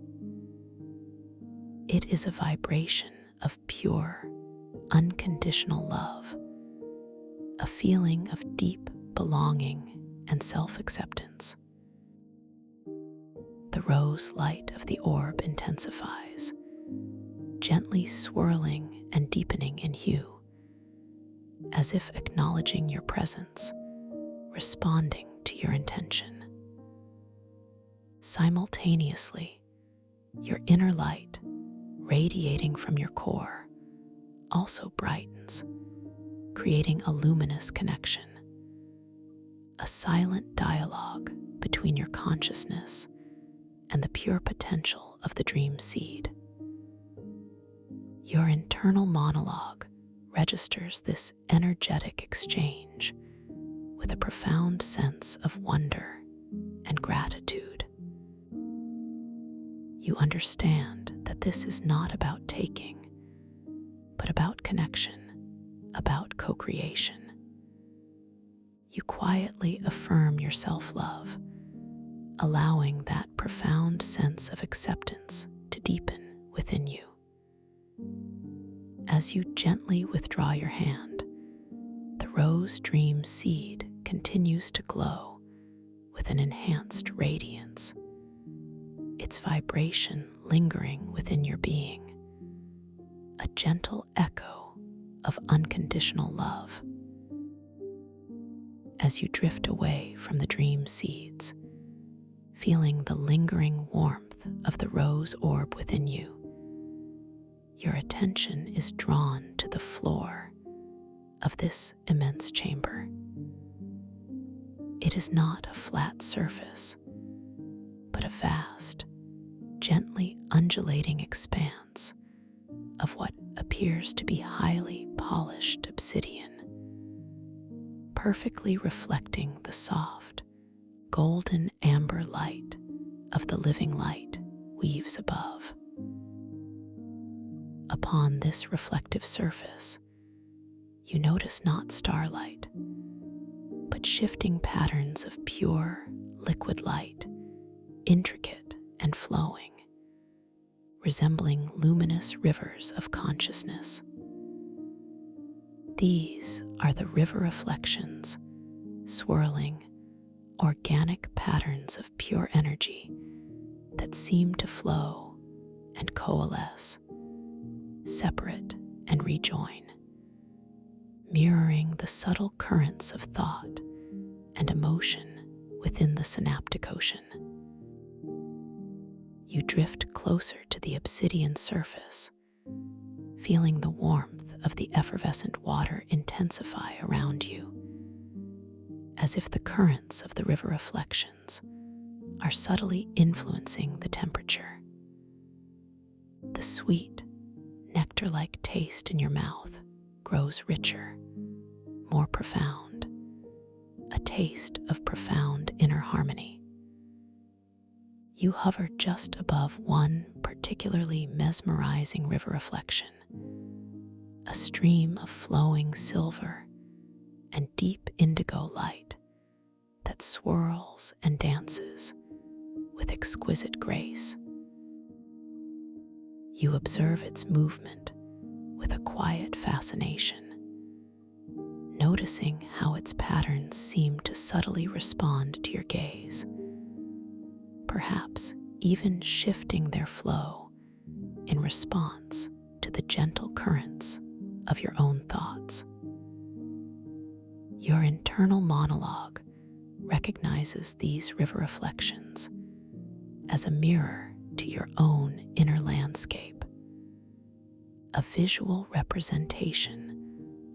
It is a vibration of pure, unconditional love, a feeling of deep belonging and self-acceptance. The rose light of the orb intensifies, gently swirling and deepening in hue, as if acknowledging your presence, responding to your intention. Simultaneously, your inner light, radiating from your core, also brightens, creating a luminous connection, a silent dialogue between your consciousness and the pure potential of the dream seed. Your internal monologue registers this energetic exchange with a profound sense of wonder and gratitude. You understand that this is not about taking, but about connection, about co-creation. You quietly affirm your self-love, allowing that profound sense of acceptance to deepen within you. As you gently withdraw your hand, the rose dream seed continues to glow with an enhanced radiance, its vibration lingering within your being, a gentle echo of unconditional love. As you drift away from the dream seeds, feeling the lingering warmth of the rose orb within you, your attention is drawn to the floor of this immense chamber. It is not a flat surface, but a vast, gently undulating expanse of what appears to be highly polished obsidian, perfectly reflecting the soft, golden amber light of the living light weaves above. Upon this reflective surface, you notice not starlight, but shifting patterns of pure, liquid light, intricate and flowing, resembling luminous rivers of consciousness. These are the river reflections, swirling, organic patterns of pure energy that seem to flow and coalesce, separate and rejoin, mirroring the subtle currents of thought and emotion within the synaptic ocean. You drift closer to the obsidian surface, feeling the warmth of the effervescent water intensify around you, as if the currents of the river reflections are subtly influencing the temperature. The sweet, nectar-like taste in your mouth grows richer, more profound, a taste of profound inner harmony. You hover just above one particularly mesmerizing river reflection, a stream of flowing silver and deep indigo light that swirls and dances with exquisite grace. You observe its movement with a quiet fascination, noticing how its patterns seem to subtly respond to your gaze, perhaps even shifting their flow in response to the gentle currents of your own thoughts. Your internal monologue recognizes these river reflections as a mirror to your own inner landscape, a visual representation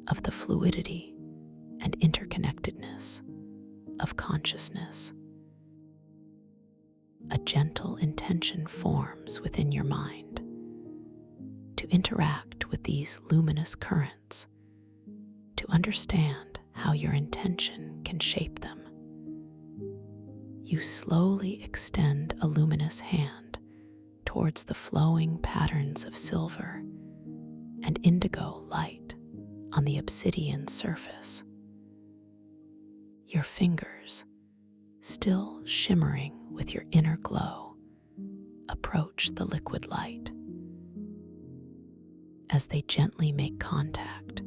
of the fluidity and interconnectedness of consciousness. A gentle intention forms within your mind to interact with these luminous currents, to understand how your intention can shape them. You slowly extend a luminous hand towards the flowing patterns of silver and indigo light on the obsidian surface. Your fingers, still shimmering with your inner glow, approach the liquid light. As they gently make contact,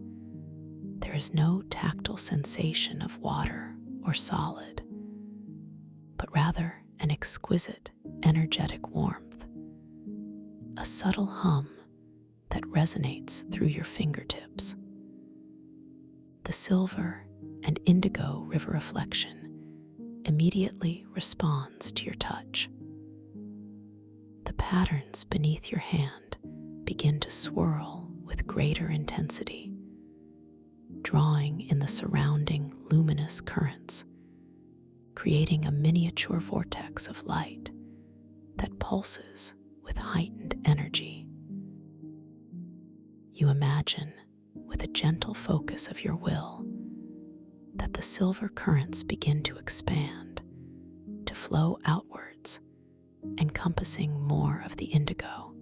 there is no tactile sensation of water or solid, but rather an exquisite, energetic warmth, a subtle hum that resonates through your fingertips. The silver and indigo river reflection immediately responds to your touch. The patterns beneath your hand begin to swirl with greater intensity, drawing in the surrounding luminous currents, creating a miniature vortex of light that pulses with heightened energy. You imagine, with a gentle focus of your will, that the silver currents begin to expand, to flow outwards, encompassing more of the indigo.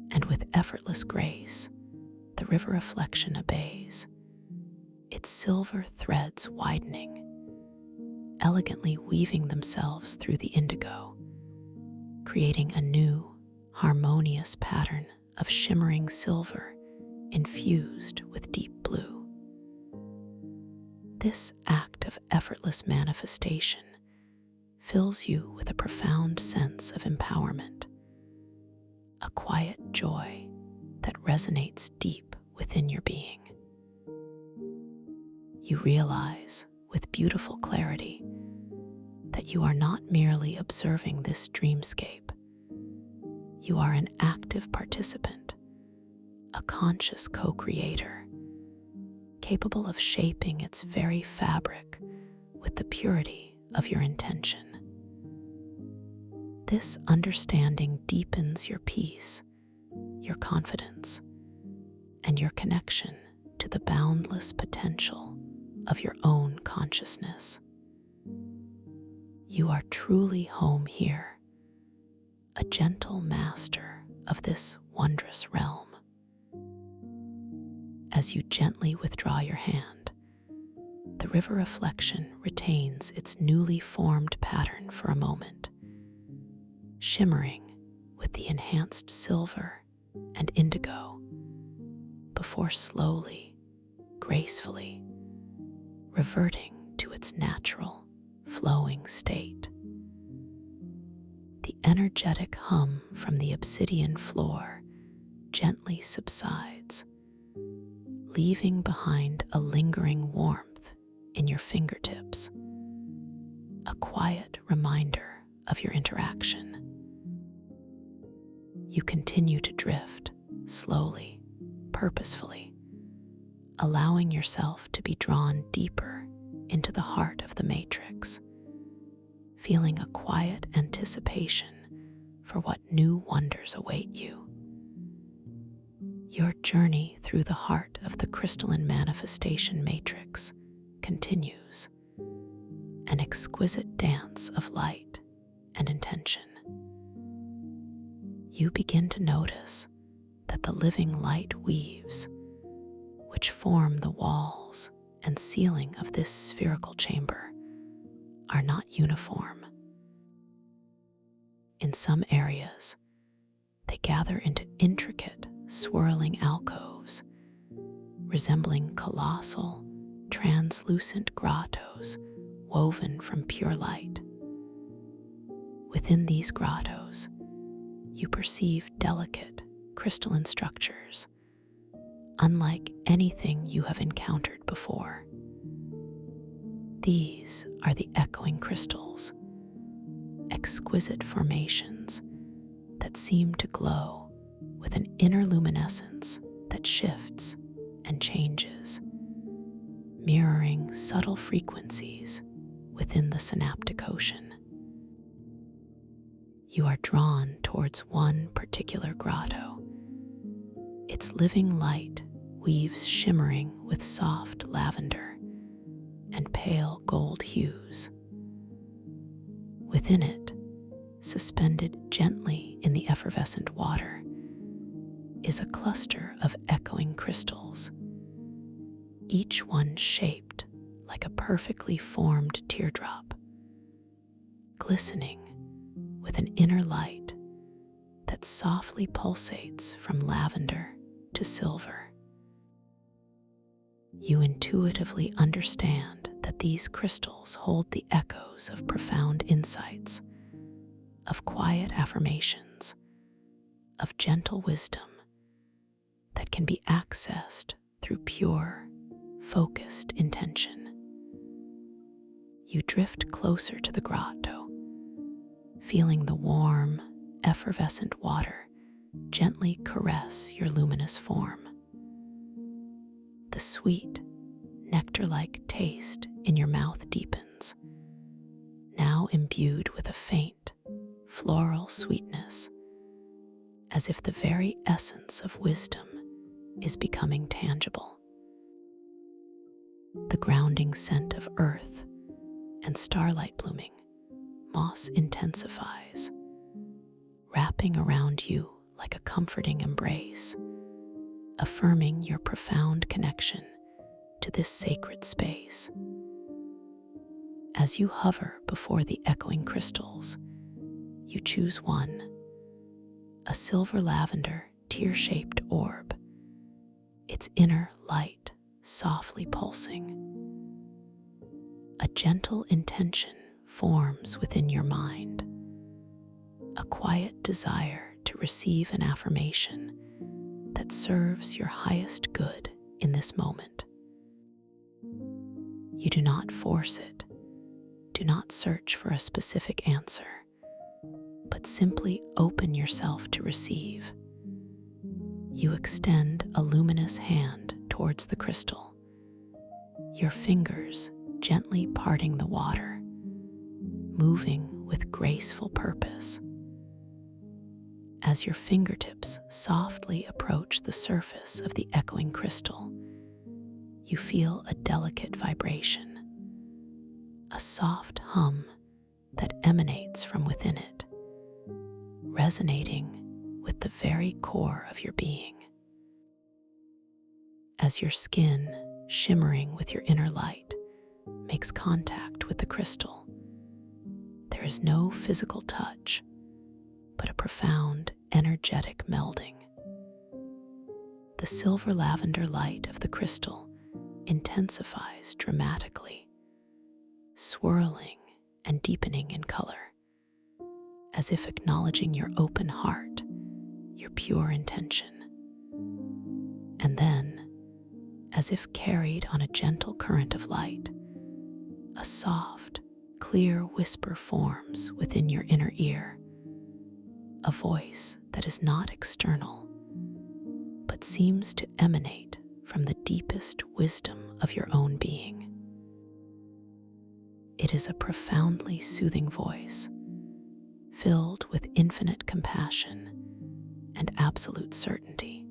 And with effortless grace, the river reflection obeys, its silver threads widening, elegantly weaving themselves through the indigo, creating a new, harmonious pattern of shimmering silver infused with deep blue. This act of effortless manifestation fills you with a profound sense of empowerment, a quiet joy that resonates deep within your being. You realize with beautiful clarity that you are not merely observing this dreamscape. You are an active participant, a conscious co-creator, capable of shaping its very fabric with the purity of your intention. This understanding deepens your peace, your confidence, and your connection to the boundless potential of your own consciousness. You are truly home here, a gentle master of this wondrous realm. As you gently withdraw your hand, the river reflection retains its newly formed pattern for a moment, shimmering with the enhanced silver and indigo, before slowly, gracefully, reverting to its natural, flowing state. The energetic hum from the obsidian floor gently subsides, leaving behind a lingering warmth in your fingertips, a quiet reminder of your interaction. You continue to drift, slowly, purposefully, allowing yourself to be drawn deeper into the heart of the matrix, feeling a quiet anticipation for what new wonders await you. Your journey through the heart of the crystalline manifestation matrix continues, an exquisite dance of light and intention. You begin to notice that the living light weaves, which form the walls and ceiling of this spherical chamber, are not uniform. In some areas, they gather into intricate, swirling alcoves, resembling colossal, translucent grottos woven from pure light. Within these grottos, you perceive delicate, crystalline structures, unlike anything you have encountered before. These are the echoing crystals, exquisite formations that seem to glow with an inner luminescence that shifts and changes, mirroring subtle frequencies within the synaptic ocean. You are drawn towards one particular grotto. Its living light weaves shimmering with soft lavender and pale gold hues. Within it, suspended gently in the effervescent water, is a cluster of echoing crystals, each one shaped like a perfectly formed teardrop, glistening with an inner light that softly pulsates from lavender to silver. You intuitively understand that these crystals hold the echoes of profound insights, of quiet affirmations, of gentle wisdom that can be accessed through pure, focused intention. You drift closer to the grotto, feeling the warm, effervescent water gently caress your luminous form. The sweet, nectar-like taste in your mouth deepens, now imbued with a faint, floral sweetness, as if the very essence of wisdom is becoming tangible. The grounding scent of earth and starlight blooming moss intensifies, wrapping around you like a comforting embrace, affirming your profound connection to this sacred space. As you hover before the echoing crystals, you choose one, a silver lavender tear-shaped orb, its inner light softly pulsing. A gentle intention forms within your mind, a quiet desire to receive an affirmation that serves your highest good in this moment. You do not force it, do not search for a specific answer, but simply open yourself to receive. You extend a luminous hand towards the crystal, your fingers gently parting the water, moving with graceful purpose. As your fingertips softly approach the surface of the echoing crystal, you feel a delicate vibration, a soft hum that emanates from within it, resonating with the very core of your being. As your skin, shimmering with your inner light, makes contact with the crystal, there is no physical touch, but a profound, energetic melding. The silver lavender light of the crystal intensifies dramatically, swirling and deepening in color, as if acknowledging your open heart, your pure intention. And then, as if carried on a gentle current of light, a soft, clear whisper forms within your inner ear, a voice that is not external, but seems to emanate from the deepest wisdom of your own being. It is a profoundly soothing voice, filled with infinite compassion and absolute certainty.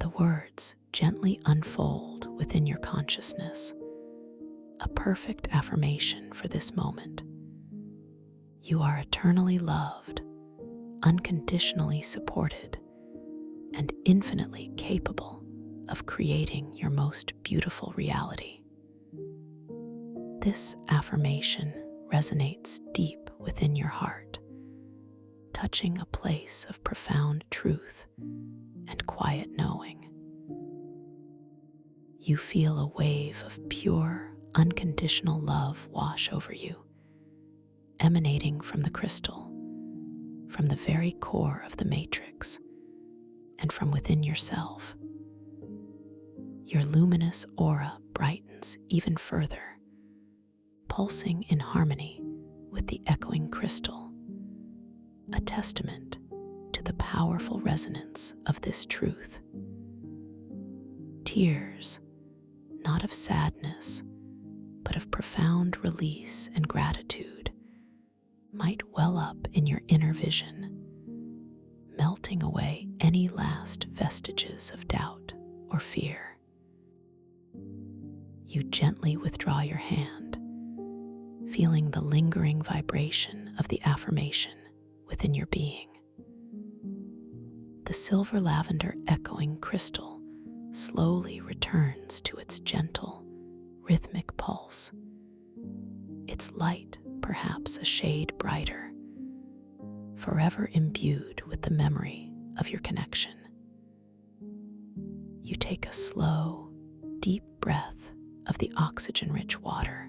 The words gently unfold within your consciousness, a perfect affirmation for this moment. You are eternally loved, unconditionally supported, and infinitely capable of creating your most beautiful reality. This affirmation resonates deep within your heart, touching a place of profound truth and quiet knowing. You feel a wave of pure, unconditional love wash over you, emanating from the crystal, from the very core of the matrix, and from within yourself. Your luminous aura brightens even further, pulsing in harmony with the echoing crystal, a testament to the powerful resonance of this truth. Tears, not of sadness, but of profound release and gratitude, might well up in your inner vision, melting away any last vestiges of doubt or fear. You gently withdraw your hand, feeling the lingering vibration of the affirmation within your being. The silver lavender echoing crystal slowly returns to its gentle, rhythmic pulse, its light perhaps a shade brighter, forever imbued with the memory of your connection. You take a slow, deep breath of the oxygen-rich water,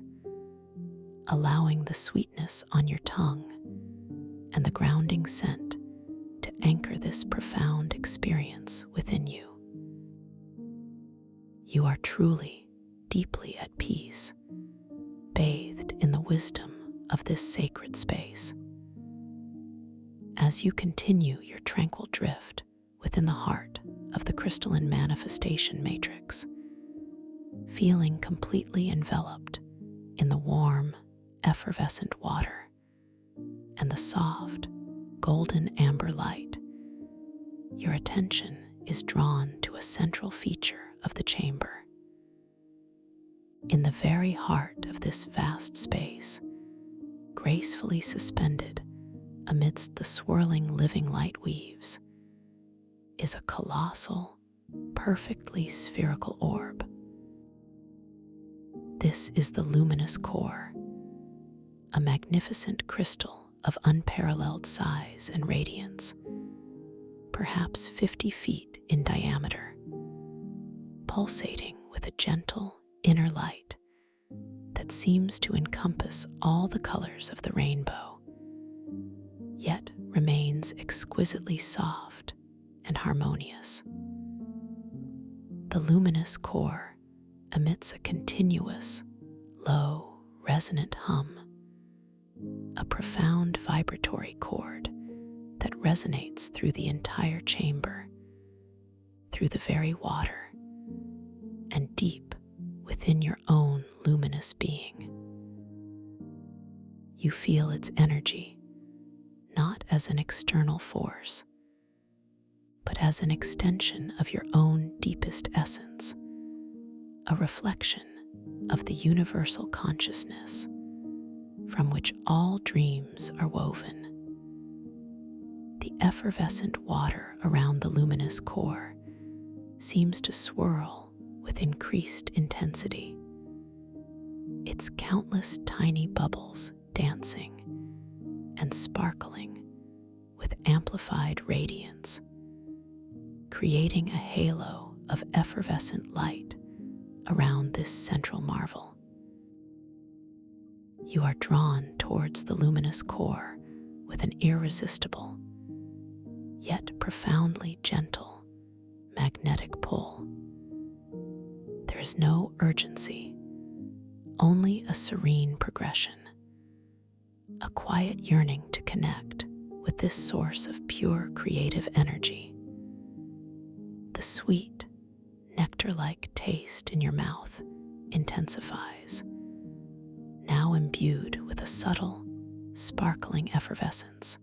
allowing the sweetness on your tongue and the grounding scent to anchor this profound experience within you. You are truly, deeply at peace, bathed in the wisdom of this sacred space. As you continue your tranquil drift within the heart of the crystalline manifestation matrix, feeling completely enveloped in the warm, effervescent water and the soft, golden amber light, your attention is drawn to a central feature of the chamber. In the very heart of this vast space, gracefully suspended amidst the swirling living light weaves, is a colossal, perfectly spherical orb. This is the luminous core, a magnificent crystal of unparalleled size and radiance, perhaps 50 feet in diameter, pulsating with a gentle inner light that seems to encompass all the colors of the rainbow, yet remains exquisitely soft and harmonious. The luminous core emits a continuous, low, resonant hum, a profound vibratory chord that resonates through the entire chamber, through the very water, and deep within your own luminous being. You feel its energy, not as an external force, but as an extension of your own deepest essence, a reflection of the universal consciousness from which all dreams are woven. The effervescent water around the luminous core seems to swirl with increased intensity, its countless tiny bubbles dancing and sparkling with amplified radiance, creating a halo of effervescent light around this central marvel. You are drawn towards the luminous core with an irresistible, yet profoundly gentle, magnetic pull. There is no urgency, only a serene progression, a quiet yearning to connect with this source of pure creative energy. The sweet, nectar-like taste in your mouth intensifies, now imbued with a subtle, sparkling effervescence,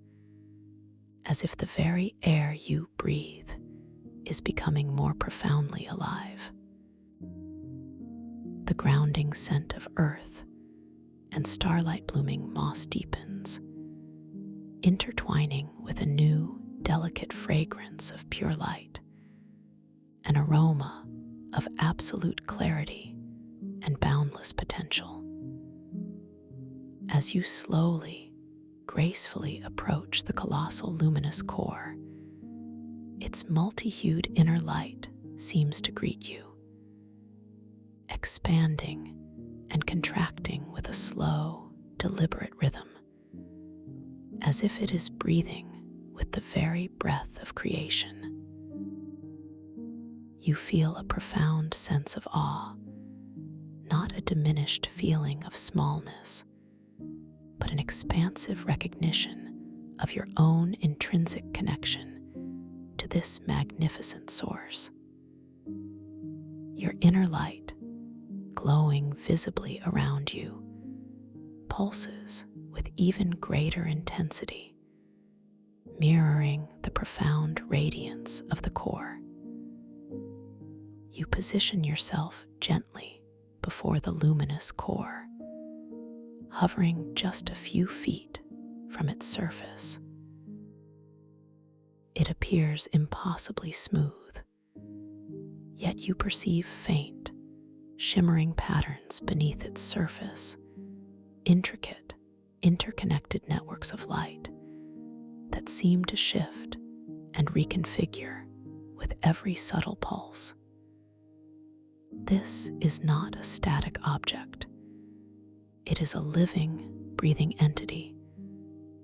as if the very air you breathe is becoming more profoundly alive. The grounding scent of earth and starlight blooming moss deepens, intertwining with a new, delicate fragrance of pure light, an aroma of absolute clarity and boundless potential. As you slowly, gracefully approach the colossal luminous core, its multi-hued inner light seems to greet you, expanding and contracting with a slow, deliberate rhythm, as if it is breathing with the very breath of creation. You feel a profound sense of awe, not a diminished feeling of smallness, but an expansive recognition of your own intrinsic connection to this magnificent source. Your inner light, glowing visibly around you, pulses with even greater intensity, mirroring the profound radiance of the core. You position yourself gently before the luminous core, hovering just a few feet from its surface. It appears impossibly smooth, yet you perceive faint, shimmering patterns beneath its surface, intricate, interconnected networks of light that seem to shift and reconfigure with every subtle pulse. This is not a static object. It is a living, breathing entity,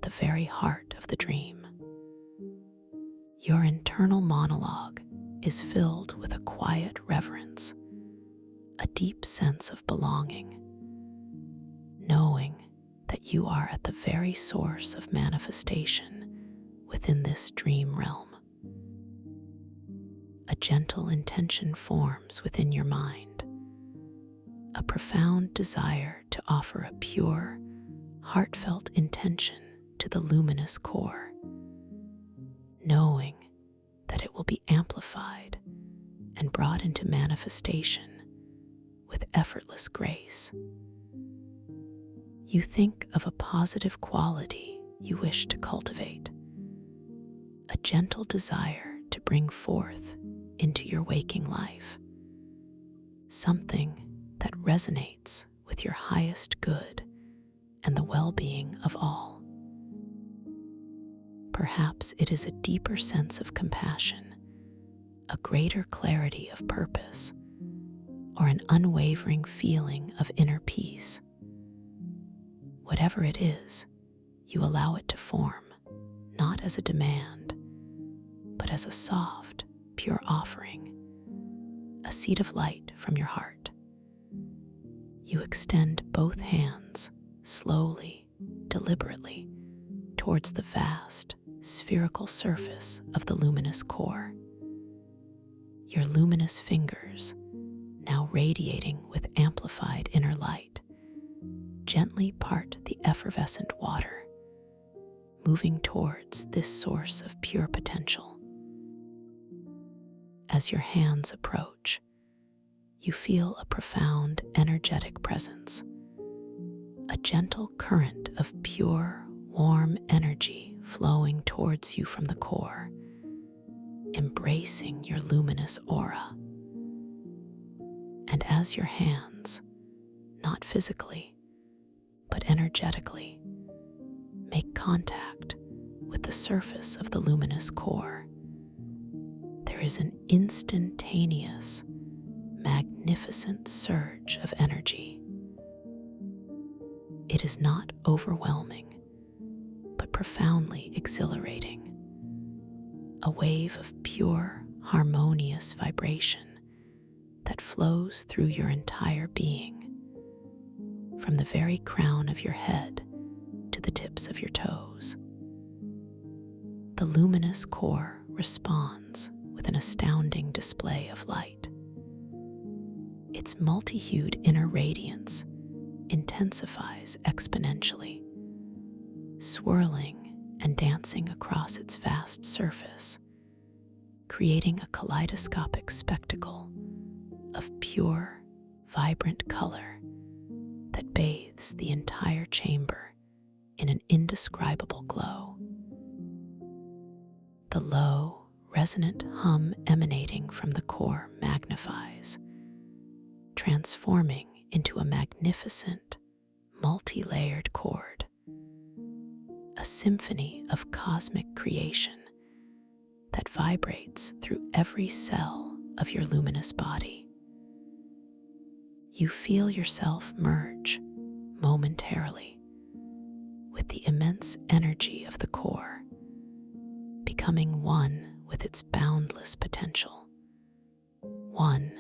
the very heart of the dream. Your internal monologue is filled with a quiet reverence, a deep sense of belonging, knowing that you are at the very source of manifestation within this dream realm. A gentle intention forms within your mind, a profound desire to offer a pure, heartfelt intention to the luminous core, knowing that it will be amplified and brought into manifestation with effortless grace. You think of a positive quality you wish to cultivate, a gentle desire to bring forth into your waking life, something that resonates with your highest good and the well-being of all. Perhaps it is a deeper sense of compassion, a greater clarity of purpose, or an unwavering feeling of inner peace. Whatever it is, you allow it to form, not as a demand, but as a soft, pure offering, a seed of light from your heart. You extend both hands, slowly, deliberately, towards the vast, spherical surface of the luminous core. Your luminous fingers, now radiating with amplified inner light, gently part the effervescent water, moving towards this source of pure potential. As your hands approach, you feel a profound energetic presence, a gentle current of pure, warm energy flowing towards you from the core, embracing your luminous aura. And as your hands, not physically, but energetically, make contact with the surface of the luminous core, there is an instantaneous, magnificent surge of energy. It is not overwhelming, but profoundly exhilarating, a wave of pure, harmonious vibration that flows through your entire being, from the very crown of your head to the tips of your toes. The luminous core responds with an astounding display of light. Its multi-hued inner radiance intensifies exponentially, swirling and dancing across its vast surface, creating a kaleidoscopic spectacle of pure, vibrant color that bathes the entire chamber in an indescribable glow. The low, resonant hum emanating from the core magnifies, transforming into a magnificent, multi-layered chord, a symphony of cosmic creation that vibrates through every cell of your luminous body. You feel yourself merge momentarily with the immense energy of the core, becoming one with its boundless potential, one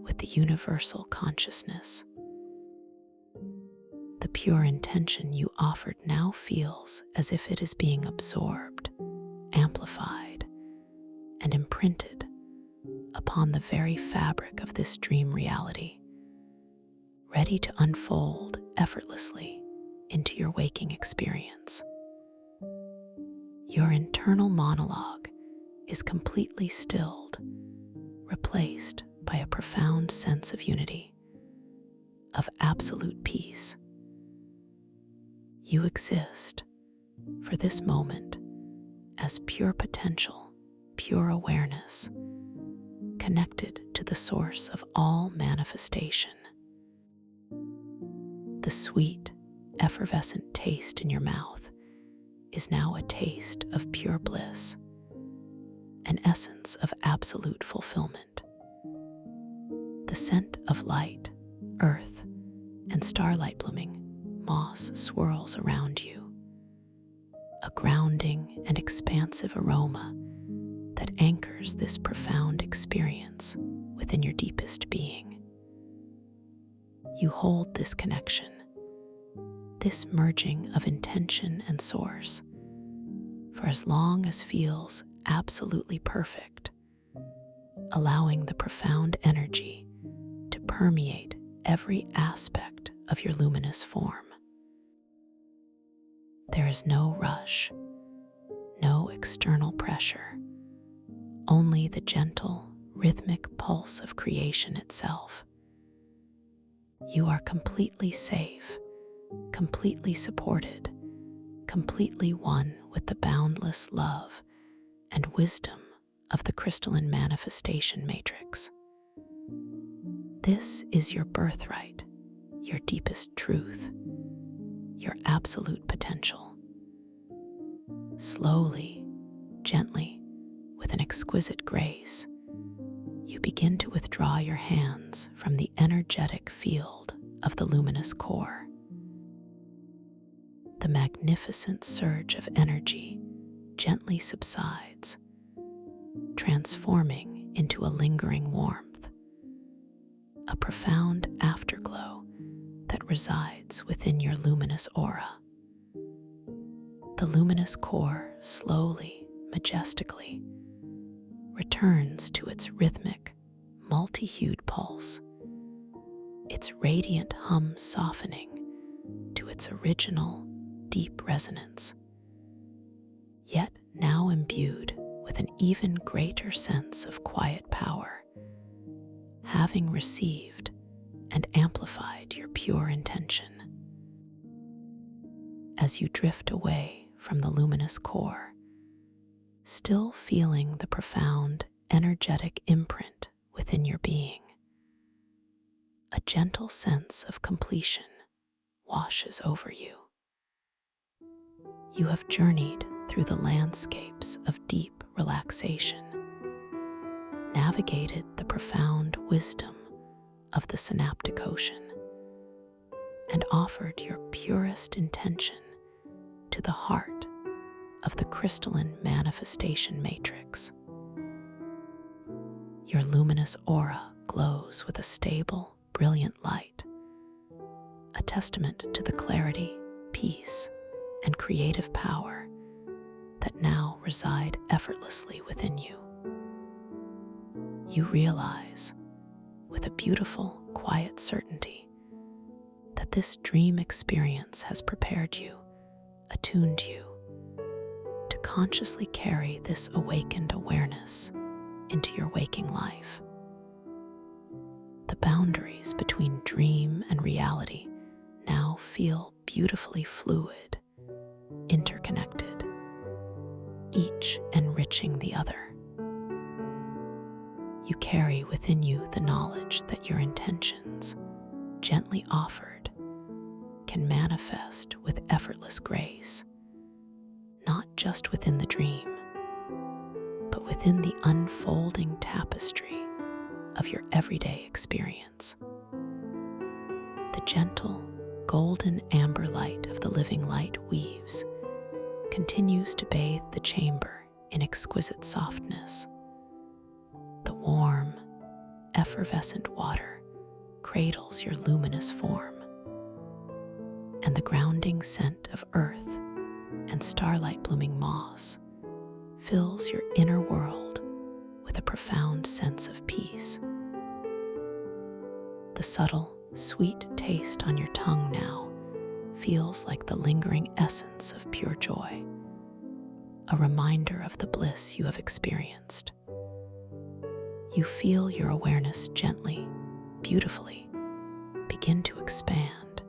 with the universal consciousness. The pure intention you offered now feels as if it is being absorbed, amplified, and imprinted upon the very fabric of this dream reality, ready to unfold effortlessly into your waking experience. Your internal monologue is completely stilled, replaced by a profound sense of unity, of absolute peace. You exist for this moment as pure potential, pure awareness, connected to the source of all manifestation. The sweet, effervescent taste in your mouth is now a taste of pure bliss, an essence of absolute fulfillment. The scent of light, earth, and starlight blooming moss swirls around you, a grounding and expansive aroma that anchors this profound experience within your deepest being. You hold this connection, this merging of intention and source, for as long as feels absolutely perfect, allowing the profound energy to permeate every aspect of your luminous form. There is no rush, no external pressure, only the gentle, rhythmic pulse of creation itself. You are completely safe, completely supported, completely one with the boundless love and wisdom of the crystalline manifestation matrix. This is your birthright, your deepest truth, your absolute potential. Slowly, gently, with an exquisite grace, you begin to withdraw your hands from the energetic field of the luminous core. The magnificent surge of energy gently subsides, transforming into a lingering warmth, a profound afterglow that resides within your luminous aura. The luminous core slowly, majestically, returns to its rhythmic, multi-hued pulse, its radiant hum softening to its original, deep resonance, yet now imbued with an even greater sense of quiet power, having received and amplified your pure intention. As you drift away from the luminous core, still feeling the profound, energetic imprint within your being, a gentle sense of completion washes over you. You have journeyed through the landscapes of deep relaxation, navigated the profound wisdom of the synaptic ocean, and offered your purest intention to the heart of the crystalline manifestation matrix. Your luminous aura glows with a stable, brilliant light, a testament to the clarity, peace, and creative power that now reside effortlessly within you. You realize, with a beautiful, quiet certainty, that this dream experience has prepared you, attuned you, to consciously carry this awakened awareness into your waking life. The boundaries between dream and reality now feel beautifully fluid, interconnected, each enriching the other. You carry within you the knowledge that your intentions, gently offered, can manifest with effortless grace, not just within the dream, but within the unfolding tapestry of your everyday experience. The gentle, golden amber light of the living light weaves continues to bathe the chamber in exquisite softness. The warm, effervescent water cradles your luminous form, and the grounding scent of earth and starlight blooming moss fills your inner world with a profound sense of peace. The subtle, sweet taste on your tongue now feels like the lingering essence of pure joy, a reminder of the bliss you have experienced. You feel your awareness gently, beautifully, begin to expand,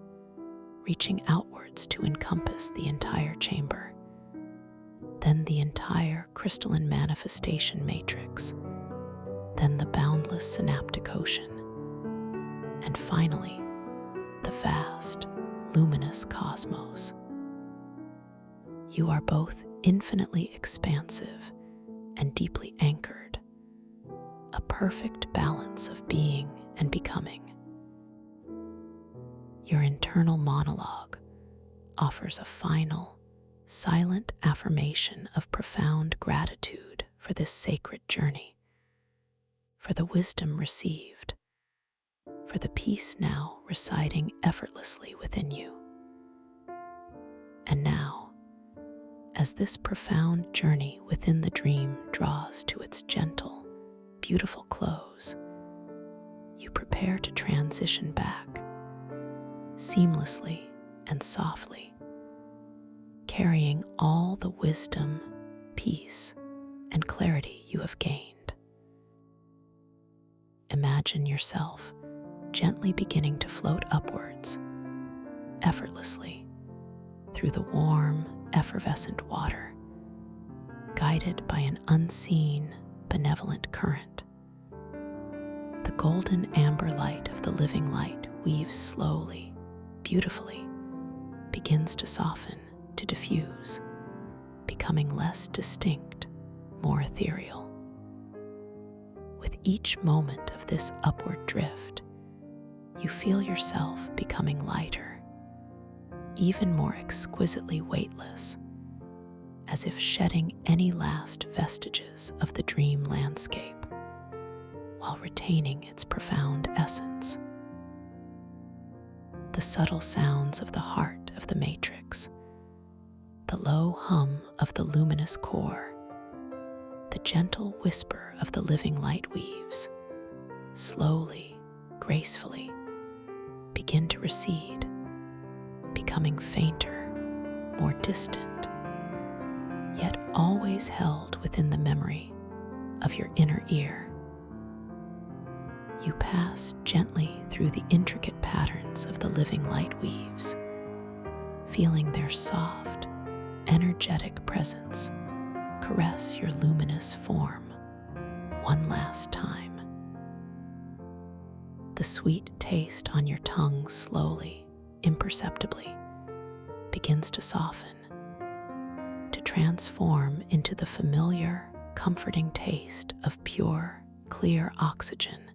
reaching outwards to encompass the entire chamber, then the entire crystalline manifestation matrix, then the boundless synaptic ocean, and finally, the vast, luminous cosmos. You are both infinitely expansive and deeply anchored, a perfect balance of being and becoming. Your internal monologue offers a final, silent affirmation of profound gratitude for this sacred journey, for the wisdom received, for the peace now residing effortlessly within you. And now, as this profound journey within the dream draws to its gentle, beautiful close, you prepare to transition back, seamlessly and softly, carrying all the wisdom, peace, and clarity you have gained. Imagine yourself gently beginning to float upwards, effortlessly, through the warm, effervescent water, guided by an unseen, benevolent current. The golden amber light of the living light weaves slowly, beautifully, begins to soften, to diffuse, becoming less distinct, more ethereal. With each moment of this upward drift, you feel yourself becoming lighter, even more exquisitely weightless, as if shedding any last vestiges of the dream landscape, while retaining its profound essence. The subtle sounds of the heart of the matrix, the low hum of the luminous core, the gentle whisper of the living light weaves, slowly, gracefully, begin to recede, becoming fainter, more distant, yet always held within the memory of your inner ear. You pass gently through the intricate patterns of the living light weaves, feeling their soft, energetic presence caress your luminous form one last time. The sweet taste on your tongue slowly, imperceptibly, begins to soften, to transform into the familiar, comforting taste of pure, clear oxygen,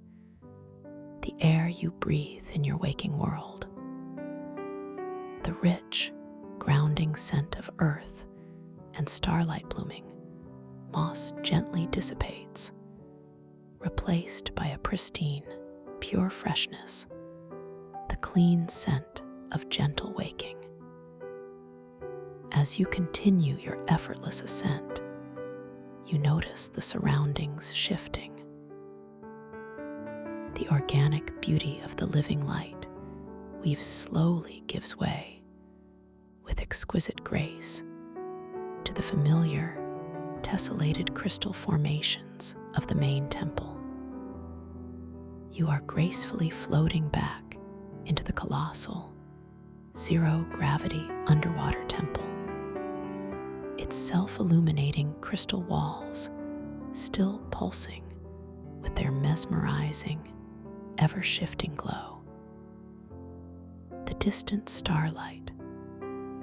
the air you breathe in your waking world. The rich, grounding scent of earth and starlight blooming moss gently dissipates, replaced by a pristine, pure freshness, the clean scent of gentle waking. As you continue your effortless ascent, you notice the surroundings shifting. The organic beauty of the living light weaves slowly gives way, with exquisite grace, to the familiar, tessellated crystal formations of the main temple. You are gracefully floating back into the colossal, zero-gravity underwater temple, its self-illuminating crystal walls still pulsing with their mesmerizing, ever-shifting glow. The distant starlight,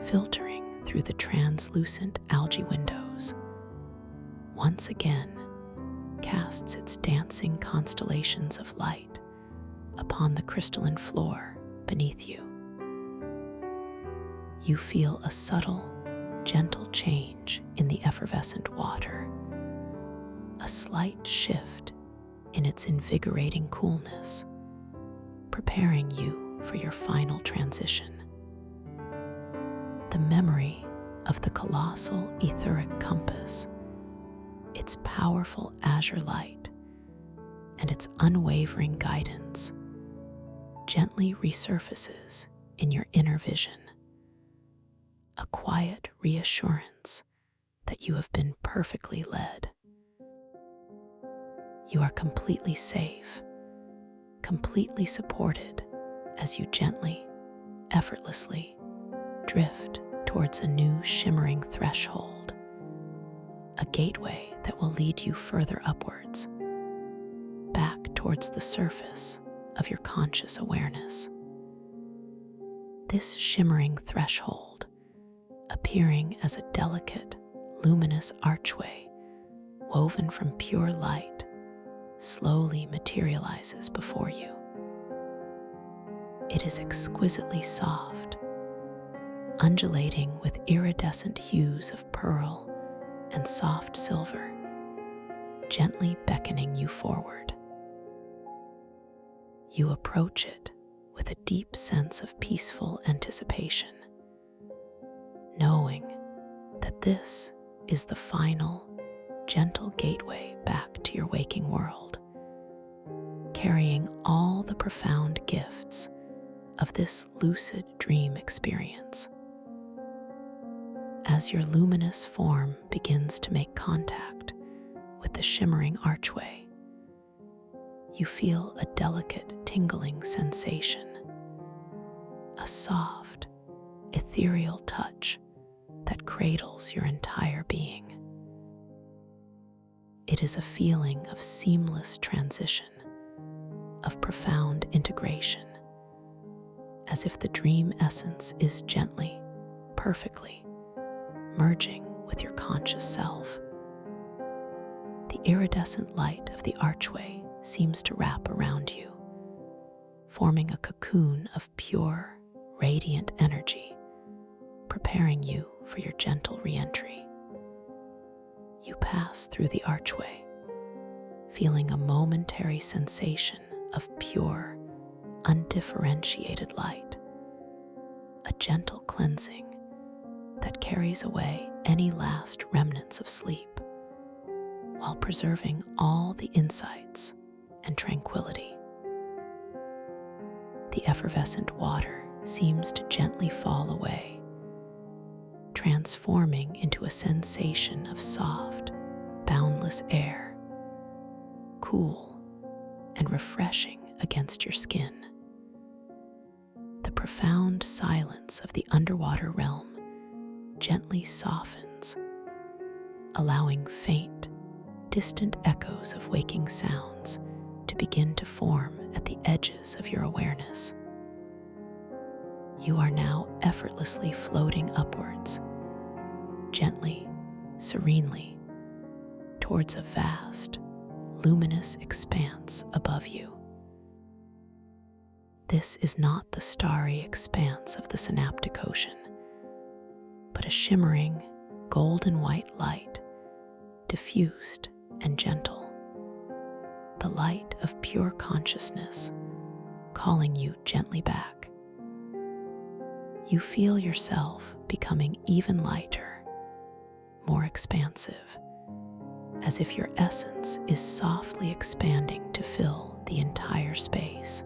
filtering through the translucent algae windows, once again casts its dancing constellations of light upon the crystalline floor beneath you. You feel a subtle, gentle change in the effervescent water, a slight shift in its invigorating coolness, preparing you for your final transition. The memory of the colossal etheric compass, its powerful azure light, and its unwavering guidance gently resurfaces in your inner vision, a quiet reassurance that you have been perfectly led. You are completely safe, completely supported as you gently, effortlessly drift towards a new shimmering threshold, a gateway that will lead you further upwards, back towards the surface of your conscious awareness. This shimmering threshold, appearing as a delicate, luminous archway woven from pure light, slowly materializes before you. It is exquisitely soft, undulating with iridescent hues of pearl and soft silver, gently beckoning you forward. You approach it with a deep sense of peaceful anticipation, knowing that this is the final, gentle gateway back to your waking world, carrying all the profound gifts of this lucid dream experience. As your luminous form begins to make contact with the shimmering archway. You feel a delicate tingling sensation, a soft, ethereal touch that cradles your entire being. It is a feeling of seamless transition, of profound integration, as if the dream essence is gently, perfectly merging with your conscious self. The iridescent light of the archway seems to wrap around you, forming a cocoon of pure, radiant energy, preparing you for your gentle re-entry. You pass through the archway, feeling a momentary sensation of pure, undifferentiated light, a gentle cleansing that carries away any last remnants of sleep, while preserving all the insights and tranquility. The effervescent water seems to gently fall away, transforming into a sensation of soft, boundless air, cool and refreshing against your skin. The profound silence of the underwater realm gently softens, allowing faint, distant echoes of waking sounds to begin to form at the edges of your awareness. You are now effortlessly floating upwards, gently, serenely, towards a vast, luminous expanse above you. This is not the starry expanse of the synaptic ocean, but a shimmering, golden white light, diffused and gentle, the light of pure consciousness, calling you gently back. You feel yourself becoming even lighter, more expansive, as if your essence is softly expanding to fill the entire space.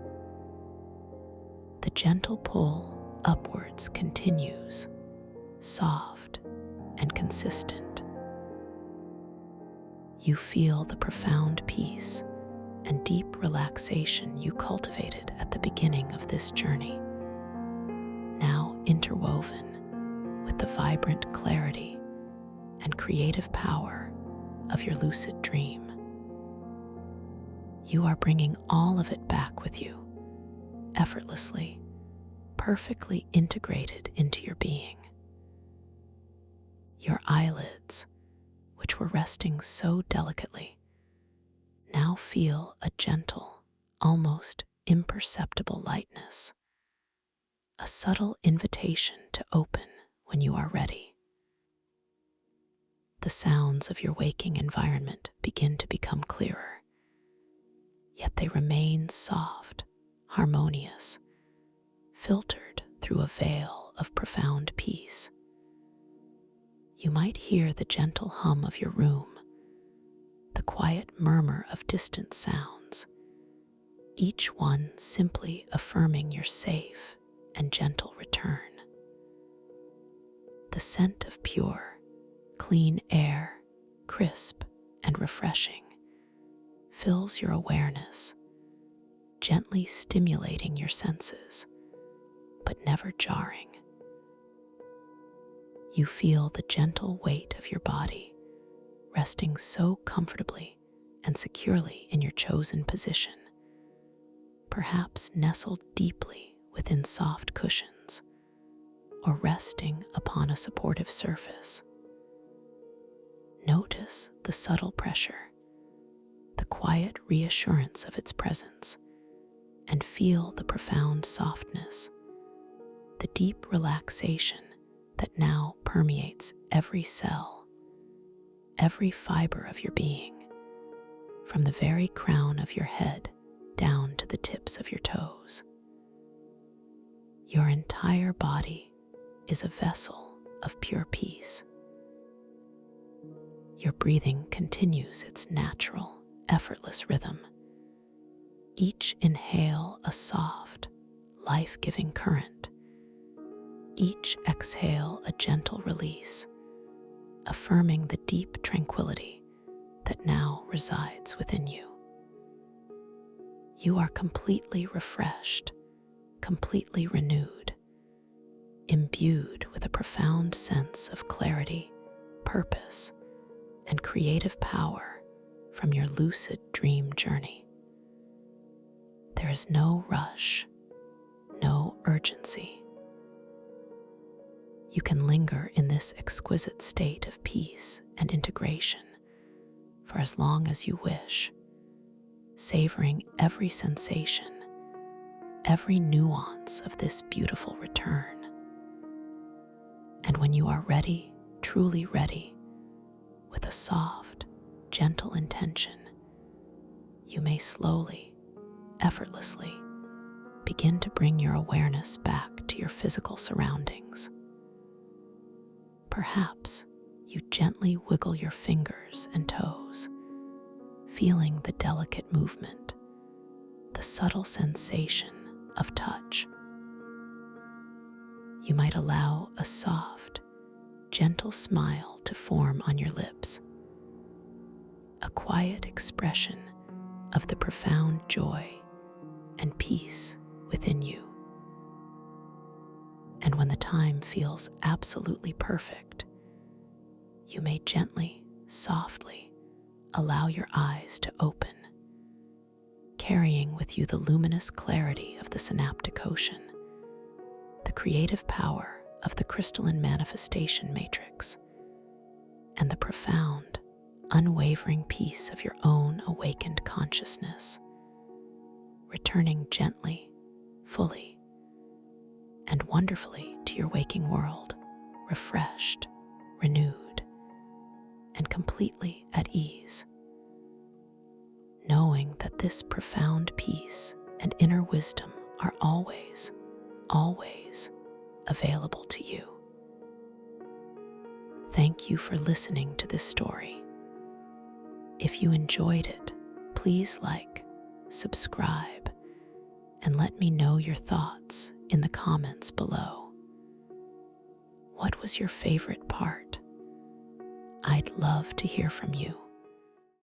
The gentle pull upwards continues, soft and consistent. You feel the profound peace and deep relaxation you cultivated at the beginning of this journey, now interwoven with the vibrant clarity and creative power of your lucid dream. You are bringing all of it back with you, effortlessly, perfectly integrated into your being. Your eyelids, which were resting so delicately, now feel a gentle, almost imperceptible lightness, a subtle invitation to open when you are ready. The sounds of your waking environment begin to become clearer, yet they remain soft, harmonious, filtered through a veil of profound peace. You might hear the gentle hum of your room, the quiet murmur of distant sounds, each one simply affirming your safe and gentle return. The scent of pure, clean air, crisp and refreshing, fills your awareness, gently stimulating your senses, but never jarring. You feel the gentle weight of your body resting so comfortably and securely in your chosen position, perhaps nestled deeply within soft cushions or resting upon a supportive surface. Notice the subtle pressure, the quiet reassurance of its presence, and feel the profound softness, the deep relaxation that now permeates every cell, every fiber of your being, from the very crown of your head down to the tips of your toes. Your entire body is a vessel of pure peace. Your breathing continues its natural, effortless rhythm, each inhale a soft, life-giving current, each exhale a gentle release, affirming the deep tranquility that now resides within you. You are completely refreshed, completely renewed, imbued with a profound sense of clarity, purpose, and creative power from your lucid dream journey. There is no rush, no urgency. You can linger in this exquisite state of peace and integration for as long as you wish, savoring every sensation, every nuance of this beautiful return. And when you are ready, truly ready, with a soft, gentle intention, you may slowly, effortlessly begin to bring your awareness back to your physical surroundings. Perhaps you gently wiggle your fingers and toes, feeling the delicate movement, the subtle sensation of touch. You might allow a soft, gentle smile to form on your lips, a quiet expression of the profound joy and peace within you. And when the time feels absolutely perfect, you may gently, softly allow your eyes to open, carrying with you the luminous clarity of the synaptic ocean, the creative power of the crystalline manifestation matrix, and the profound, unwavering peace of your own awakened consciousness, returning gently, fully, and wonderfully to your waking world, refreshed, renewed, and completely at ease, knowing that this profound peace and inner wisdom are always, always available to you. Thank you for listening to this story. If you enjoyed it, please like, subscribe, and let me know your thoughts in the comments below. What was your favorite part? I'd love to hear from you.